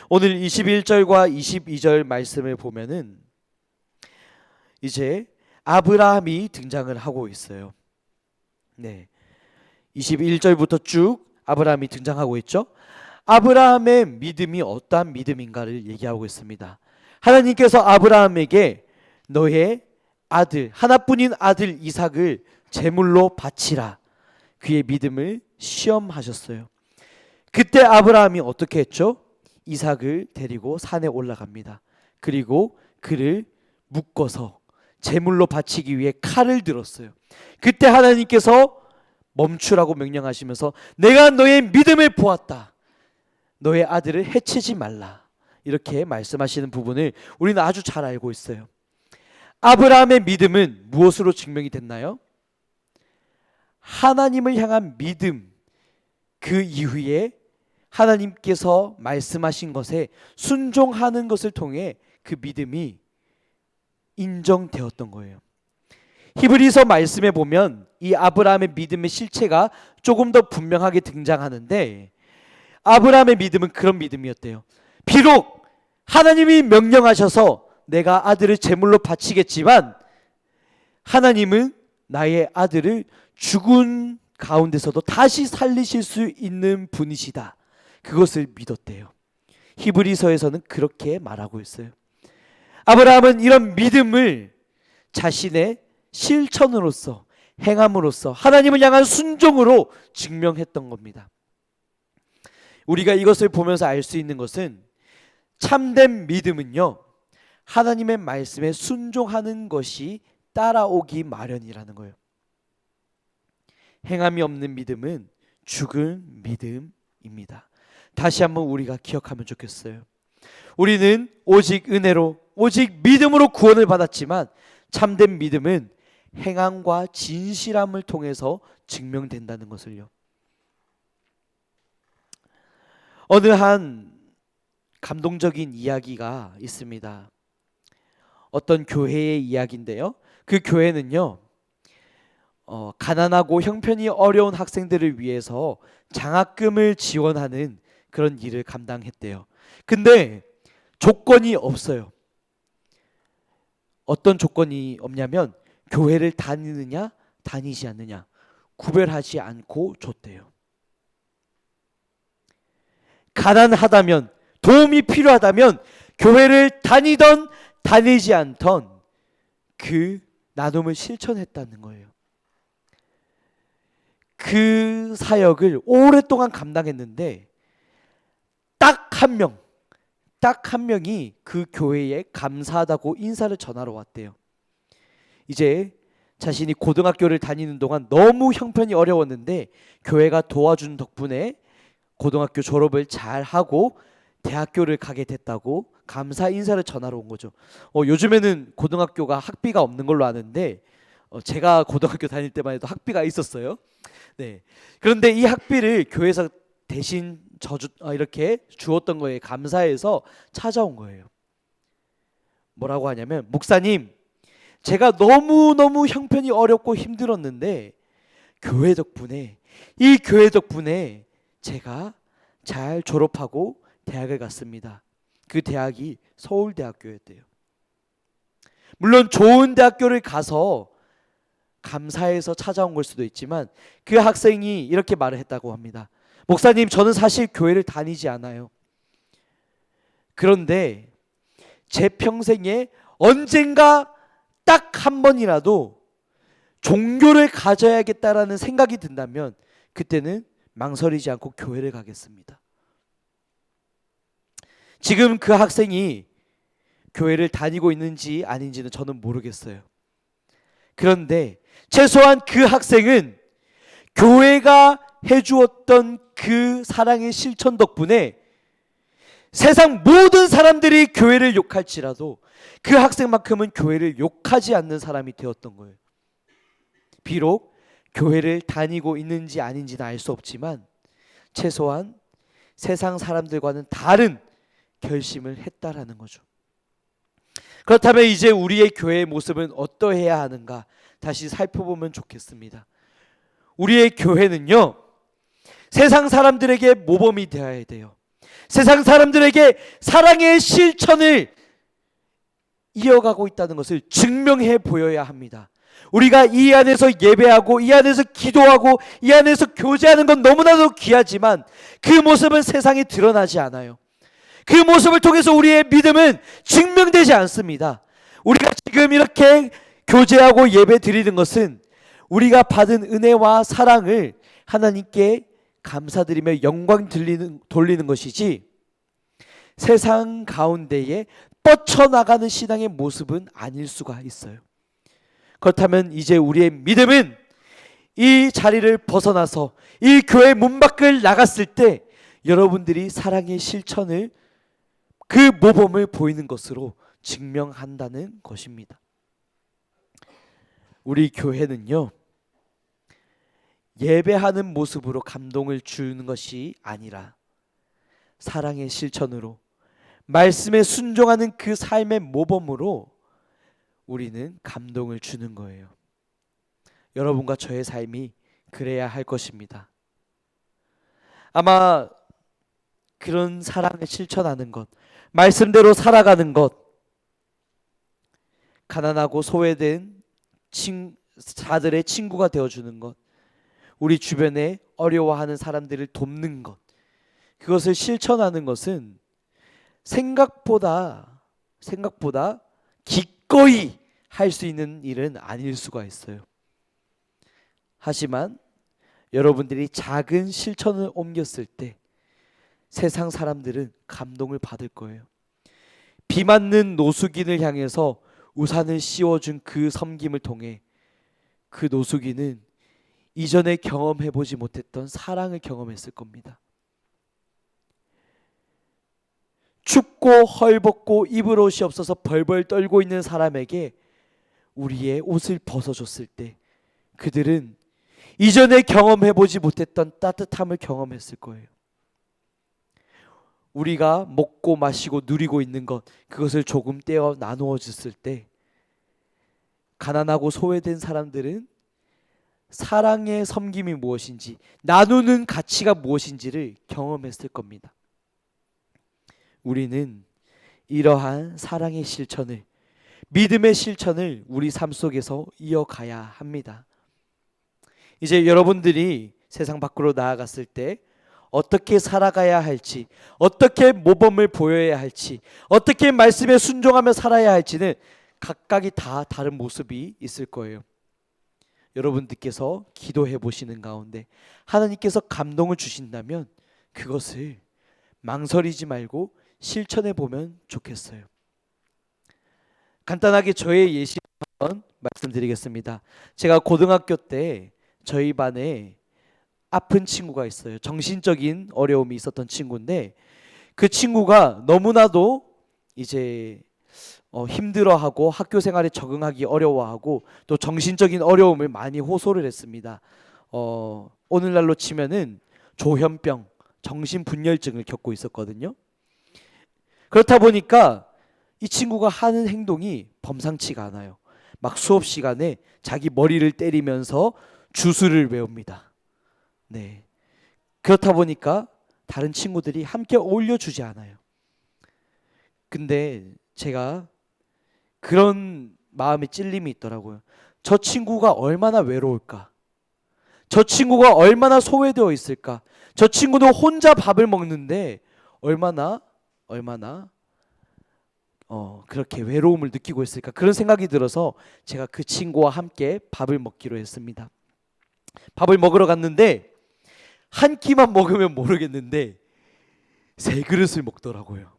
S2: 오늘 21절과 22절 말씀을 보면은 이제 아브라함이 등장을 하고 있어요. 네, 21절부터 쭉 아브라함이 등장하고 있죠. 아브라함의 믿음이 어떠한 믿음인가를 얘기하고 있습니다. 하나님께서 아브라함에게 너의 아들, 하나뿐인 아들 이삭을 제물로 바치라, 그의 믿음을 시험하셨어요. 그때 아브라함이 어떻게 했죠? 이삭을 데리고 산에 올라갑니다. 그리고 그를 묶어서 제물로 바치기 위해 칼을 들었어요. 그때 하나님께서 멈추라고 명령하시면서 내가 너의 믿음을 보았다, 너의 아들을 해치지 말라, 이렇게 말씀하시는 부분을 우리는 아주 잘 알고 있어요. 아브라함의 믿음은 무엇으로 증명이 됐나요? 하나님을 향한 믿음, 그 이후에 하나님께서 말씀하신 것에 순종하는 것을 통해 그 믿음이 인정되었던 거예요. 히브리서 말씀에 보면 이 아브라함의 믿음의 실체가 조금 더 분명하게 등장하는데, 아브라함의 믿음은 그런 믿음이었대요. 비록 하나님이 명령하셔서 내가 아들을 제물로 바치겠지만 하나님은 나의 아들을 죽은 가운데서도 다시 살리실 수 있는 분이시다, 그것을 믿었대요. 히브리서에서는 그렇게 말하고 있어요. 아브라함은 이런 믿음을 자신의 실천으로서, 행함으로써, 하나님을 향한 순종으로 증명했던 겁니다. 우리가 이것을 보면서 알 수 있는 것은 참된 믿음은요, 하나님의 말씀에 순종하는 것이 따라오기 마련이라는 거예요. 행함이 없는 믿음은 죽은 믿음입니다. 다시 한번 우리가 기억하면 좋겠어요. 우리는 오직 은혜로, 오직 믿음으로 구원을 받았지만 참된 믿음은 행함과 진실함을 통해서 증명된다는 것을요. 어느 한 감동적인 이야기가 있습니다. 어떤 교회의 이야기인데요, 그 교회는요, 가난하고 형편이 어려운 학생들을 위해서 장학금을 지원하는 그런 일을 감당했대요. 근데 조건이 없어요. 어떤 조건이 없냐면 교회를 다니느냐 다니지 않느냐 구별하지 않고 줬대요. 가난하다면, 도움이 필요하다면 교회를 다니던 다니지 않던 그 나눔을 실천했다는 거예요. 그 사역을 오랫동안 감당했는데 딱 한 명이 그 교회에 감사하다고 인사를 전하러 왔대요. 이제 자신이 고등학교를 다니는 동안 너무 형편이 어려웠는데 교회가 도와준 덕분에 고등학교 졸업을 잘 하고 대학교를 가게 됐다고 감사 인사를 전하러 온 거죠. 요즘에는 고등학교가 학비가 없는 걸로 아는데 제가 고등학교 다닐 때만 해도 학비가 있었어요. 네. 그런데 이 학비를 교회에서 대신 이렇게 주었던 거에 감사해서 찾아온 거예요. 뭐라고 하냐면, 목사님, 제가 너무너무 형편이 어렵고 힘들었는데 이 교회 덕분에 제가 잘 졸업하고 대학을 갔습니다. 그 대학이 서울대학교였대요. 물론 좋은 대학교를 가서 감사해서 찾아온 걸 수도 있지만 그 학생이 이렇게 말을 했다고 합니다. 목사님, 저는 사실 교회를 다니지 않아요. 그런데 제 평생에 언젠가 딱 한 번이라도 종교를 가져야겠다라는 생각이 든다면 그때는 망설이지 않고 교회를 가겠습니다. 지금 그 학생이 교회를 다니고 있는지 아닌지는 저는 모르겠어요. 그런데 최소한 그 학생은 교회가 해주었던 그 사랑의 실천 덕분에 세상 모든 사람들이 교회를 욕할지라도 그 학생만큼은 교회를 욕하지 않는 사람이 되었던 거예요. 비록 교회를 다니고 있는지 아닌지는 알 수 없지만 최소한 세상 사람들과는 다른 결심을 했다라는 거죠. 그렇다면 이제 우리의 교회의 모습은 어떠해야 하는가 다시 살펴보면 좋겠습니다. 우리의 교회는요, 세상 사람들에게 모범이 되어야 돼요. 세상 사람들에게 사랑의 실천을 이어가고 있다는 것을 증명해 보여야 합니다. 우리가 이 안에서 예배하고 이 안에서 기도하고 이 안에서 교제하는 건 너무나도 귀하지만 그 모습은 세상에 드러나지 않아요. 그 모습을 통해서 우리의 믿음은 증명되지 않습니다. 우리가 지금 이렇게 교제하고 예배 드리는 것은 우리가 받은 은혜와 사랑을 하나님께 감사드리며 영광 돌리는 것이지 세상 가운데에 뻗쳐나가는 신앙의 모습은 아닐 수가 있어요. 그렇다면 이제 우리의 믿음은 이 자리를 벗어나서 이 교회 문 밖을 나갔을 때 여러분들이 사랑의 실천을, 그 모범을 보이는 것으로 증명한다는 것입니다. 우리 교회는요, 예배하는 모습으로 감동을 주는 것이 아니라 사랑의 실천으로, 말씀에 순종하는 그 삶의 모범으로 우리는 감동을 주는 거예요. 여러분과 저의 삶이 그래야 할 것입니다. 아마 그런 사랑을 실천하는 것, 말씀대로 살아가는 것, 가난하고 소외된 자들의 친구가 되어주는 것, 우리 주변에 어려워하는 사람들을 돕는 것, 그것을 실천하는 것은 생각보다 기꺼이 할 수 있는 일은 아닐 수가 있어요. 하지만 여러분들이 작은 실천을 옮겼을 때 세상 사람들은 감동을 받을 거예요. 비 맞는 노숙인을 향해서 우산을 씌워준 그 섬김을 통해 그 노숙인은 이전에 경험해보지 못했던 사랑을 경험했을 겁니다. 춥고 헐벗고 입을 옷이 없어서 벌벌 떨고 있는 사람에게 우리의 옷을 벗어줬을 때 그들은 이전에 경험해보지 못했던 따뜻함을 경험했을 거예요. 우리가 먹고 마시고 누리고 있는 것, 그것을 조금 떼어 나누어 줬을 때 가난하고 소외된 사람들은 사랑의 섬김이 무엇인지, 나누는 가치가 무엇인지를 경험했을 겁니다. 우리는 이러한 사랑의 실천을, 믿음의 실천을 우리 삶 속에서 이어가야 합니다. 이제 여러분들이 세상 밖으로 나아갔을 때 어떻게 살아가야 할지, 어떻게 모범을 보여야 할지, 어떻게 말씀에 순종하며 살아야 할지는 각각이 다 다른 모습이 있을 거예요. 여러분들께서 기도해 보시는 가운데 하나님께서 감동을 주신다면 그것을 망설이지 말고 실천해 보면 좋겠어요. 간단하게 저의 예시 한번 말씀드리겠습니다. 제가 고등학교 때 저희 반에 아픈 친구가 있어요. 정신적인 어려움이 있었던 친구인데 그 친구가 너무나도 이제 힘들어하고 학교 생활에 적응하기 어려워하고 또 정신적인 어려움을 많이 호소를 했습니다. 오늘날로 치면은 조현병, 정신분열증을 겪고 있었거든요. 그렇다 보니까 이 친구가 하는 행동이 범상치가 않아요. 막 수업 시간에 자기 머리를 때리면서 주술을 외웁니다. 네. 그렇다 보니까 다른 친구들이 함께 어울려주지 않아요. 근데 제가 그런 마음의 찔림이 있더라고요. 저 친구가 얼마나 외로울까? 저 친구가 얼마나 소외되어 있을까? 저 친구도 혼자 밥을 먹는데 얼마나 그렇게 외로움을 느끼고 있을까? 그런 생각이 들어서 제가 그 친구와 함께 밥을 먹기로 했습니다. 밥을 먹으러 갔는데 한 끼만 먹으면 모르겠는데 세 그릇을 먹더라고요.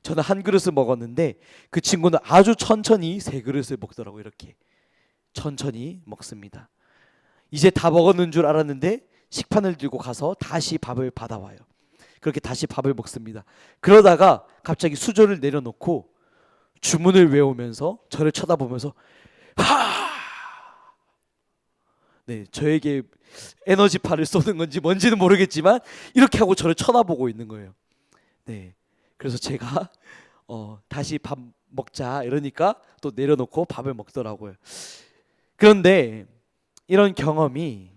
S2: 저는 한 그릇을 먹었는데 그 친구는 아주 천천히 세 그릇을 먹더라고요. 이렇게 천천히 먹습니다. 이제 다 먹었는 줄 알았는데 식판을 들고 가서 다시 밥을 받아와요. 그렇게 다시 밥을 먹습니다. 그러다가 갑자기 수저를 내려놓고 주문을 외우면서 저를 쳐다보면서 네, 저에게 에너지파를 쏘는 건지 뭔지는 모르겠지만 이렇게 하고 저를 쳐다보고 있는 거예요. 네, 그래서 제가 다시 밥 먹자 이러니까 또 내려놓고 밥을 먹더라고요. 그런데 이런 경험이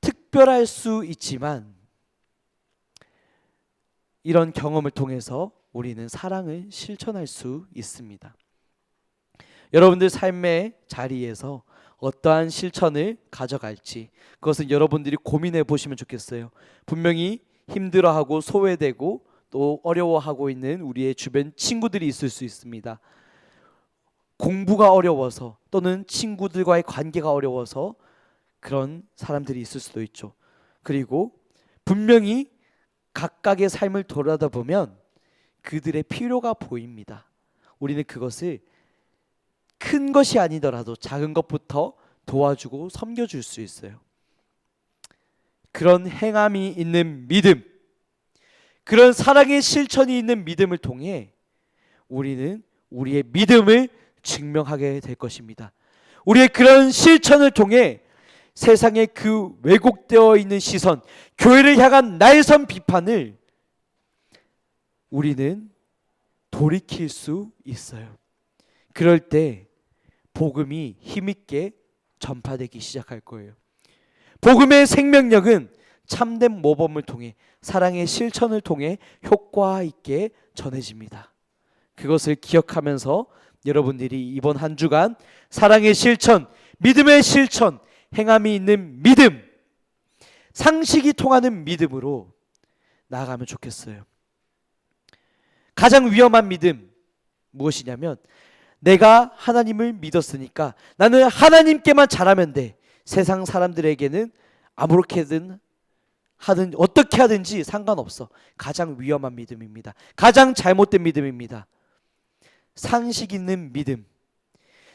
S2: 특별할 수 있지만 이런 경험을 통해서 우리는 사랑을 실천할 수 있습니다. 여러분들 삶의 자리에서 어떠한 실천을 가져갈지 그것은 여러분들이 고민해 보시면 좋겠어요. 분명히 힘들어하고 소외되고 또 어려워하고 있는 우리의 주변 친구들이 있을 수 있습니다. 공부가 어려워서 또는 친구들과의 관계가 어려워서 그런 사람들이 있을 수도 있죠. 그리고 분명히 각각의 삶을 돌아다 보면 그들의 필요가 보입니다. 우리는 그것을 큰 것이 아니더라도 작은 것부터 도와주고 섬겨줄 수 있어요. 그런 행함이 있는 믿음, 그런 사랑의 실천이 있는 믿음을 통해 우리는 우리의 믿음을 증명하게 될 것입니다. 우리의 그런 실천을 통해 세상의 그 왜곡되어 있는 시선, 교회를 향한 날선 비판을 우리는 돌이킬 수 있어요. 그럴 때 복음이 힘있게 전파되기 시작할 거예요. 복음의 생명력은 참된 모범을 통해, 사랑의 실천을 통해 효과 있게 전해집니다. 그것을 기억하면서 여러분들이 이번 한 주간 사랑의 실천, 믿음의 실천, 행함이 있는 믿음, 상식이 통하는 믿음으로 나아가면 좋겠어요. 가장 위험한 믿음 무엇이냐면, 내가 하나님을 믿었으니까 나는 하나님께만 잘하면 돼, 세상 사람들에게는 아무렇게든 하든 어떻게 하든지 상관없어. 가장 위험한 믿음입니다. 가장 잘못된 믿음입니다. 상식 있는 믿음,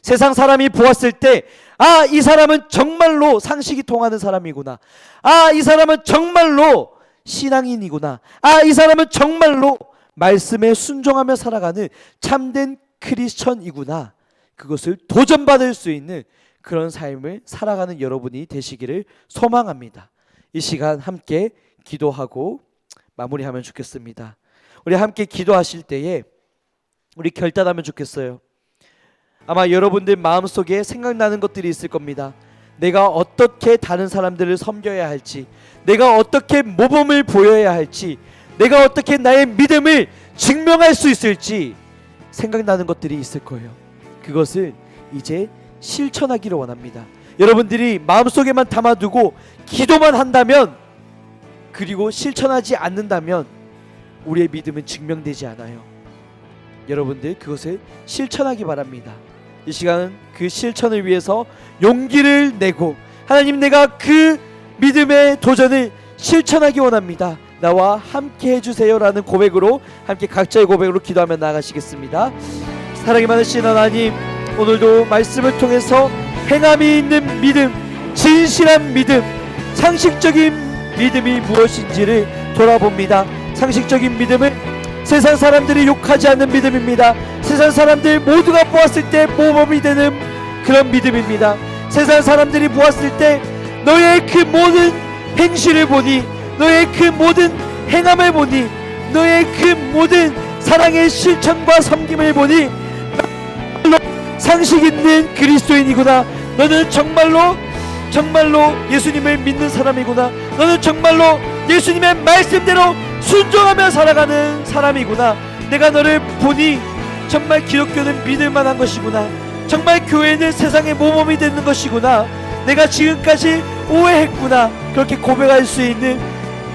S2: 세상 사람이 보았을 때, 아, 이 사람은 정말로 상식이 통하는 사람이구나, 아, 이 사람은 정말로 신앙인이구나, 아, 이 사람은 정말로 말씀에 순종하며 살아가는 참된 크리스천이구나, 그것을 도전받을 수 있는 그런 삶을 살아가는 여러분이 되시기를 소망합니다. 이 시간 함께 기도하고 마무리하면 좋겠습니다. 우리 함께 기도하실 때에 우리 결단하면 좋겠어요. 아마 여러분들 마음속에 생각나는 것들이 있을 겁니다. 내가 어떻게 다른 사람들을 섬겨야 할지, 내가 어떻게 모범을 보여야 할지, 내가 어떻게 나의 믿음을 증명할 수 있을지 생각나는 것들이 있을 거예요. 그것을 이제 실천하기를 원합니다. 여러분들이 마음속에만 담아두고 기도만 한다면, 그리고 실천하지 않는다면 우리의 믿음은 증명되지 않아요. 여러분들 그것을 실천하기 바랍니다. 이 시간은 그 실천을 위해서 용기를 내고, 하나님, 내가 그 믿음의 도전을 실천하기 원합니다, 나와 함께 해주세요 라는 고백으로, 함께 각자의 고백으로 기도하며 나아가시겠습니다. 사랑이 많으신 하나님, 오늘도 말씀을 통해서 행함이 있는 믿음, 진실한 믿음, 상식적인 믿음이 무엇인지를 돌아봅니다. 상식적인 믿음은 세상 사람들이 욕하지 않는 믿음입니다. 세상 사람들 모두가 보았을 때 모범이 되는 그런 믿음입니다. 세상 사람들이 보았을 때 너의 그 모든 행실을 보니, 너의 그 모든 행함을 보니, 너의 그 모든 사랑의 실천과 섬김을 보니 상식 있는 그리스도인이구나, 너는 정말로 예수님을 믿는 사람이구나, 너는 정말로 예수님의 말씀대로 순종하며 살아가는 사람이구나, 내가 너를 보니 정말 기독교는 믿을만한 것이구나, 정말 교회는 세상의 모범이 되는 것이구나, 내가 지금까지 오해했구나, 그렇게 고백할 수 있는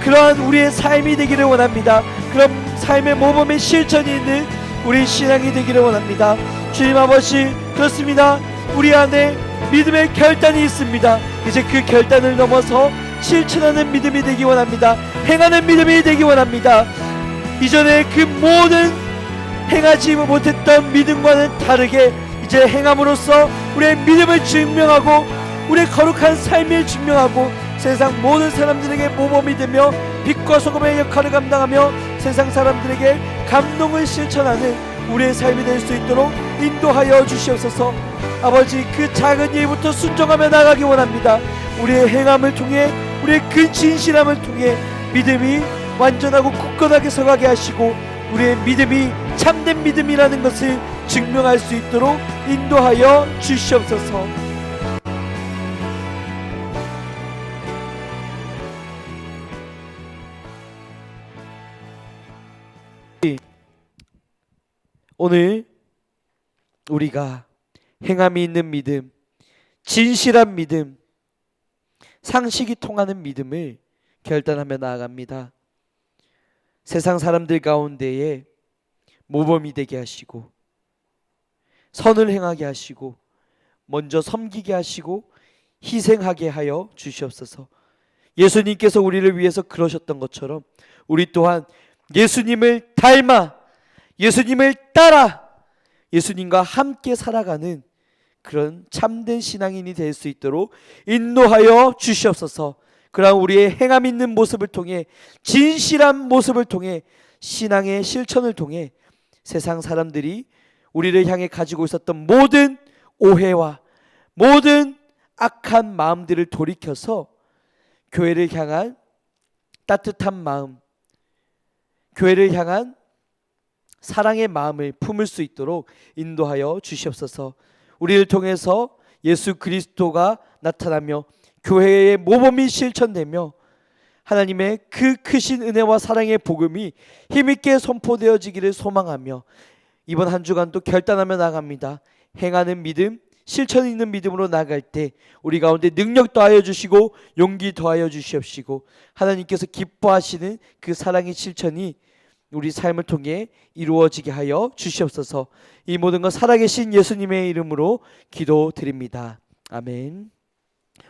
S2: 그러한 우리의 삶이 되기를 원합니다. 그런 삶의 모범의 실천이 있는 우리 신앙이 되기를 원합니다. 주님 아버지, 그렇습니다. 우리 안에 믿음의 결단이 있습니다. 이제 그 결단을 넘어서 실천하는 믿음이 되기 원합니다. 행하는 믿음이 되기 원합니다. 이전에 그 모든 행하지 못했던 믿음과는 다르게 이제 행함으로써 우리의 믿음을 증명하고, 우리의 거룩한 삶을 증명하고, 세상 모든 사람들에게 모범이 되며 빛과 소금의 역할을 감당하며 세상 사람들에게 감동을 실천하는 우리의 삶이 될 수 있도록 인도하여 주시옵소서. 아버지, 그 작은 일부터 순종하며 나가기 원합니다. 우리의 행함을 통해, 우리의 그 진실함을 통해 믿음이 완전하고 굳건하게 서가게 하시고, 우리의 믿음이 참된 믿음이라는 것을 증명할 수 있도록 인도하여 주시옵소서. 오늘 우리가 행함이 있는 믿음, 진실한 믿음, 상식이 통하는 믿음을 결단하며 나아갑니다. 세상 사람들 가운데에 모범이 되게 하시고, 선을 행하게 하시고, 먼저 섬기게 하시고, 희생하게 하여 주시옵소서. 예수님께서 우리를 위해서 그러셨던 것처럼 우리 또한 예수님을 닮아, 예수님을 따라 예수님과 함께 살아가는 그런 참된 신앙인이 될 수 있도록 인도하여 주시옵소서. 그러한 우리의 행함 있는 모습을 통해, 진실한 모습을 통해, 신앙의 실천을 통해 세상 사람들이 우리를 향해 가지고 있었던 모든 오해와 모든 악한 마음들을 돌이켜서 교회를 향한 따뜻한 마음, 교회를 향한 사랑의 마음을 품을 수 있도록 인도하여 주시옵소서. 우리를 통해서 예수 그리스도가 나타나며 교회의 모범이 실천되며 하나님의 그 크신 은혜와 사랑의 복음이 힘있게 선포되어지기를 소망하며 이번 한 주간도 결단하며 나갑니다. 행하는 믿음, 실천 있는 믿음으로 나갈 때 우리 가운데 능력 더하여 주시고 용기 더하여 주시옵시고 하나님께서 기뻐하시는 그 사랑의 실천이 우리 삶을 통해 이루어지게 하여 주시옵소서. 이 모든 것 살아계신 예수님의 이름으로 기도드립니다. 아멘.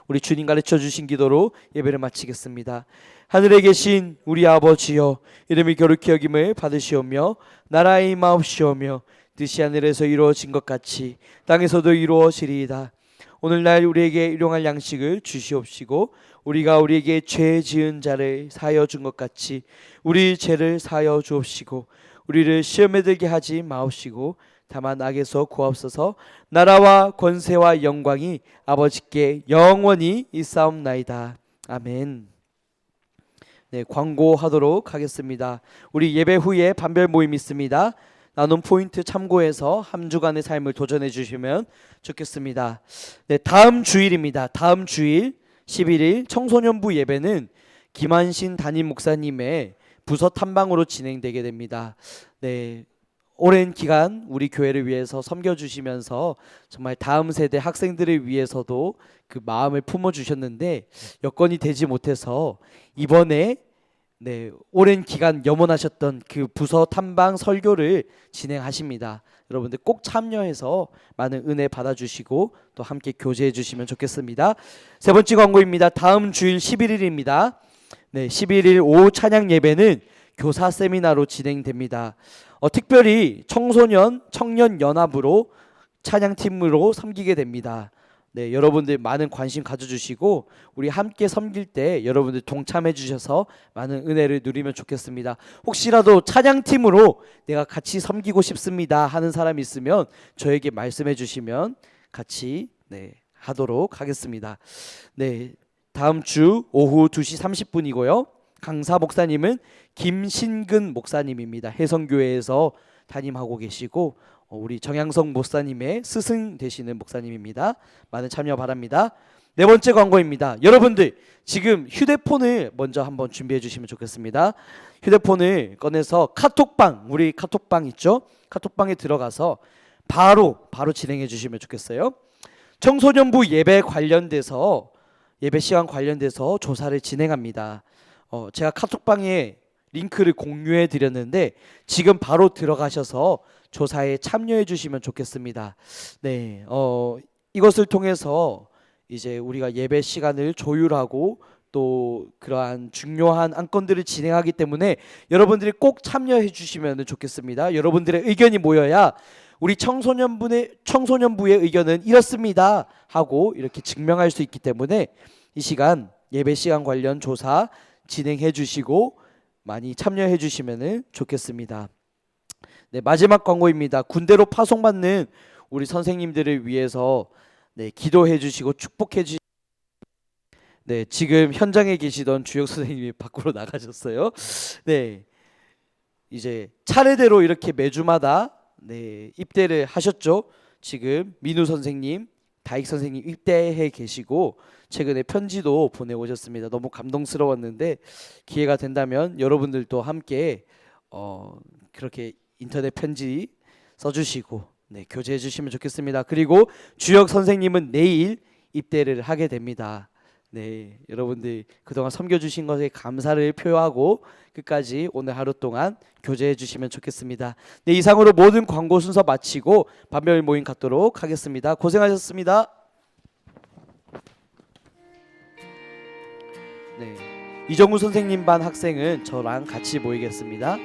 S2: 우리 주님 가르쳐 주신 기도로 예배를 마치겠습니다. 하늘에 계신 우리 아버지여, 이름이 거룩히 여김을 받으시오며 나라의 임하옵시오며 뜻이 하늘에서 이루어진 것 같이 땅에서도 이루어지리이다. 오늘날 우리에게 일용할 양식을 주시옵시고 우리가 우리에게 죄 지은 자를 사하여 준 것 같이 우리 죄를 사하여 주옵시고 우리를 시험에 들게 하지 마옵시고 다만 악에서 구하옵소서. 나라와 권세와 영광이 아버지께 영원히 있사옵나이다. 아멘. 네, 광고하도록 하겠습니다. 우리 예배 후에 반별 모임 있습니다. 나눔 포인트 참고해서 한 주간의 삶을 도전해 주시면 좋겠습니다. 네, 다음 주일입니다. 다음 주일 11일 청소년부 예배는 김한신 담임 목사님의 부서 탐방으로 진행되게 됩니다. 네, 오랜 기간 우리 교회를 위해서 섬겨주시면서 정말 다음 세대 학생들을 위해서도 그 마음을 품어주셨는데 여건이 되지 못해서 이번에 오랜 기간 염원하셨던 그 부서 탐방 설교를 진행하십니다. 여러분들 꼭 참여해서 많은 은혜 받아주시고 또 함께 교제해 주시면 좋겠습니다. 세 번째 광고입니다. 다음 주일 11일입니다. 11일 오후 찬양 예배는 교사 세미나로 진행됩니다. 특별히 청소년 청년 연합으로 찬양팀으로 섬기게 됩니다. 네, 여러분들 많은 관심 가져주시고 우리 함께 섬길 때 여러분들 동참해 주셔서 많은 은혜를 누리면 좋겠습니다. 혹시라도 찬양팀으로 내가 같이 섬기고 싶습니다 하는 사람이 있으면 저에게 말씀해 주시면 같이 하도록 하겠습니다. 네, 다음 주 오후 2시 30분이고요. 강사 목사님은 김신근 목사님입니다. 혜성교회에서 담임하고 계시고 우리 정양성 목사님의 스승 되시는 목사님입니다. 많은 참여 바랍니다. 네 번째 광고입니다. 여러분들 지금 휴대폰을 먼저 한번 준비해 주시면 좋겠습니다. 휴대폰을 꺼내서 카톡방, 우리 카톡방 있죠? 카톡방에 들어가서 바로 진행해 주시면 좋겠어요. 청소년부 예배 관련돼서 예배 시간 관련돼서 조사를 진행합니다. 제가 카톡방에 링크를 공유해 드렸는데 지금 바로 들어가셔서 조사에 참여해 주시면 좋겠습니다. 네, 이것을 통해서 이제 우리가 예배 시간을 조율하고 또 그러한 중요한 안건들을 진행하기 때문에 여러분들이 꼭 참여해 주시면 좋겠습니다. 여러분들의 의견이 모여야 우리 청소년부의 의견은 이렇습니다 하고 이렇게 증명할 수 있기 때문에 이 시간 예배 시간 관련 조사 진행해 주시고 많이 참여해 주시면 좋겠습니다. 네, 마지막 광고입니다. 군대로 파송받는 우리 선생님들을 위해서 기도해 주시고 축복해 주시. 네, 지금 현장에 계시던 주역 선생님이 밖으로 나가셨어요. 네, 이제 차례대로 이렇게 매주마다 입대를 하셨죠. 지금 민우 선생님, 다익 선생님 입대해 계시고 최근에 편지도 보내오셨습니다. 너무 감동스러웠는데 기회가 된다면 여러분들도 함께 그렇게 인터넷 편지 써주시고 교제해 주시면 좋겠습니다. 그리고 주역 선생님은 내일 입대를 하게 됩니다. 네, 여러분들 그동안 섬겨주신 것에 감사를 표하고 끝까지 오늘 하루 동안 교제해 주시면 좋겠습니다. 네, 이상으로 모든 광고 순서 마치고 반별 모임 갖도록 하겠습니다. 고생하셨습니다. 네, 이정우 선생님 반 학생은 저랑 같이 모이겠습니다.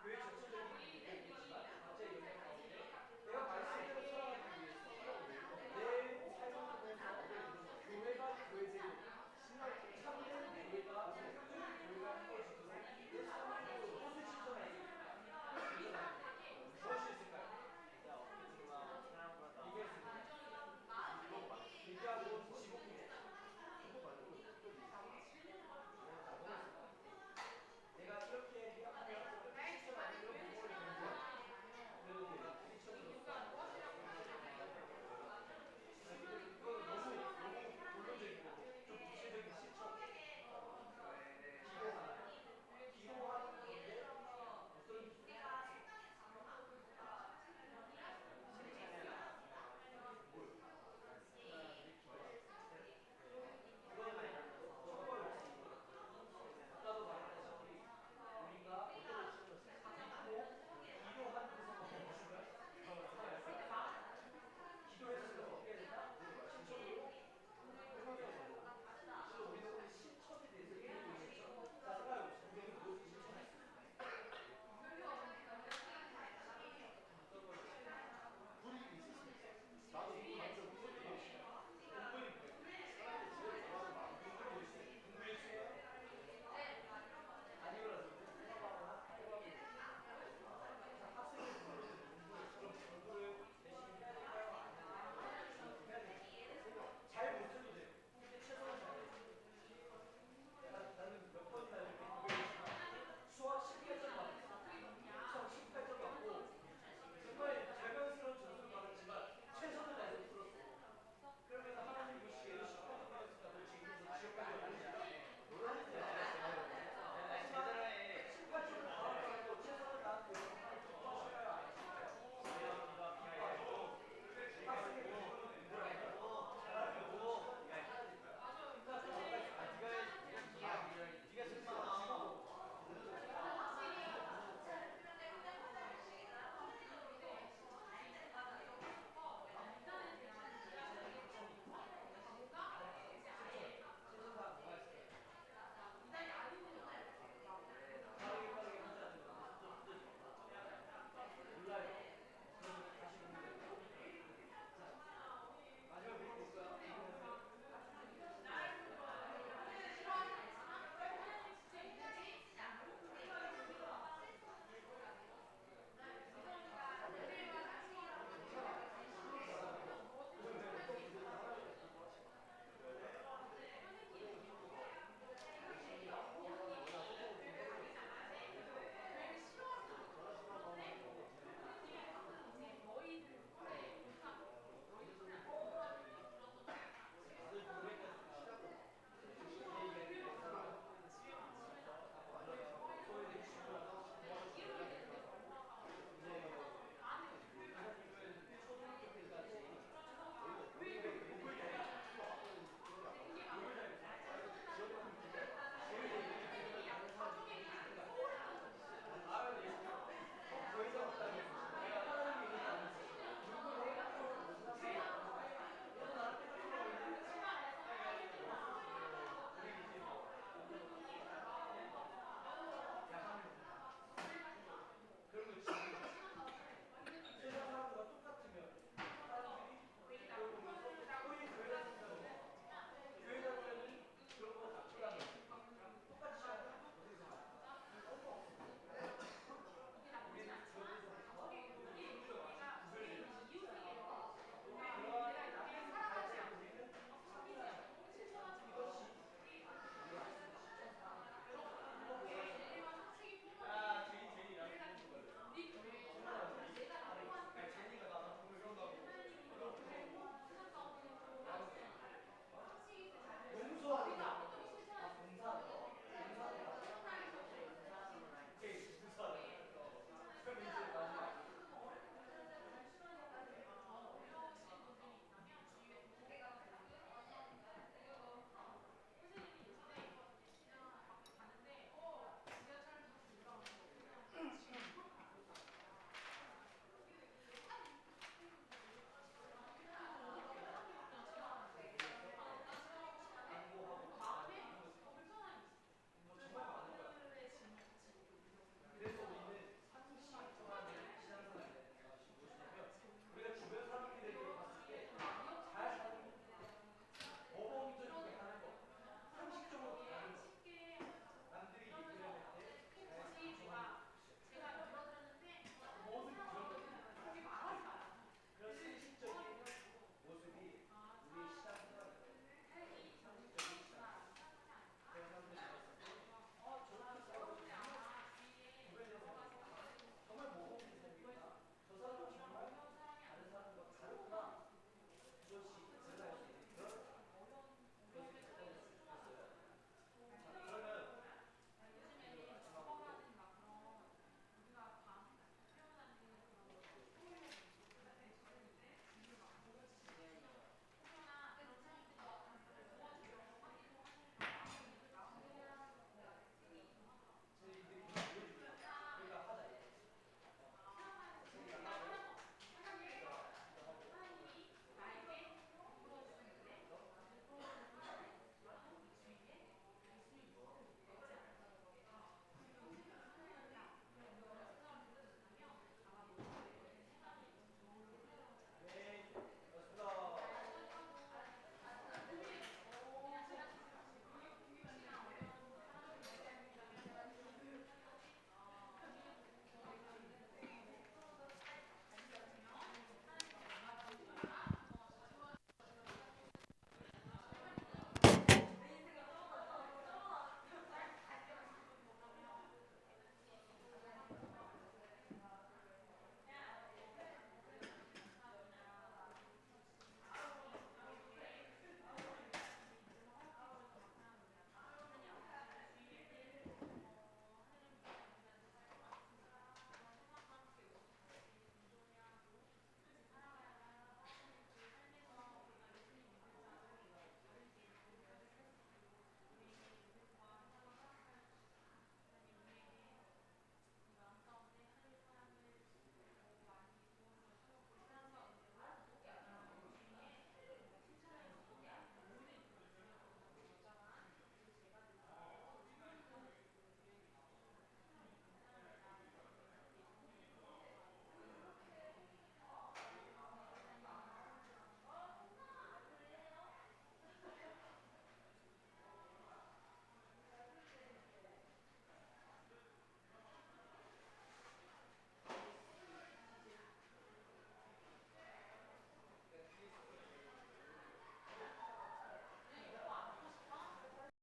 S3: 교회 전체를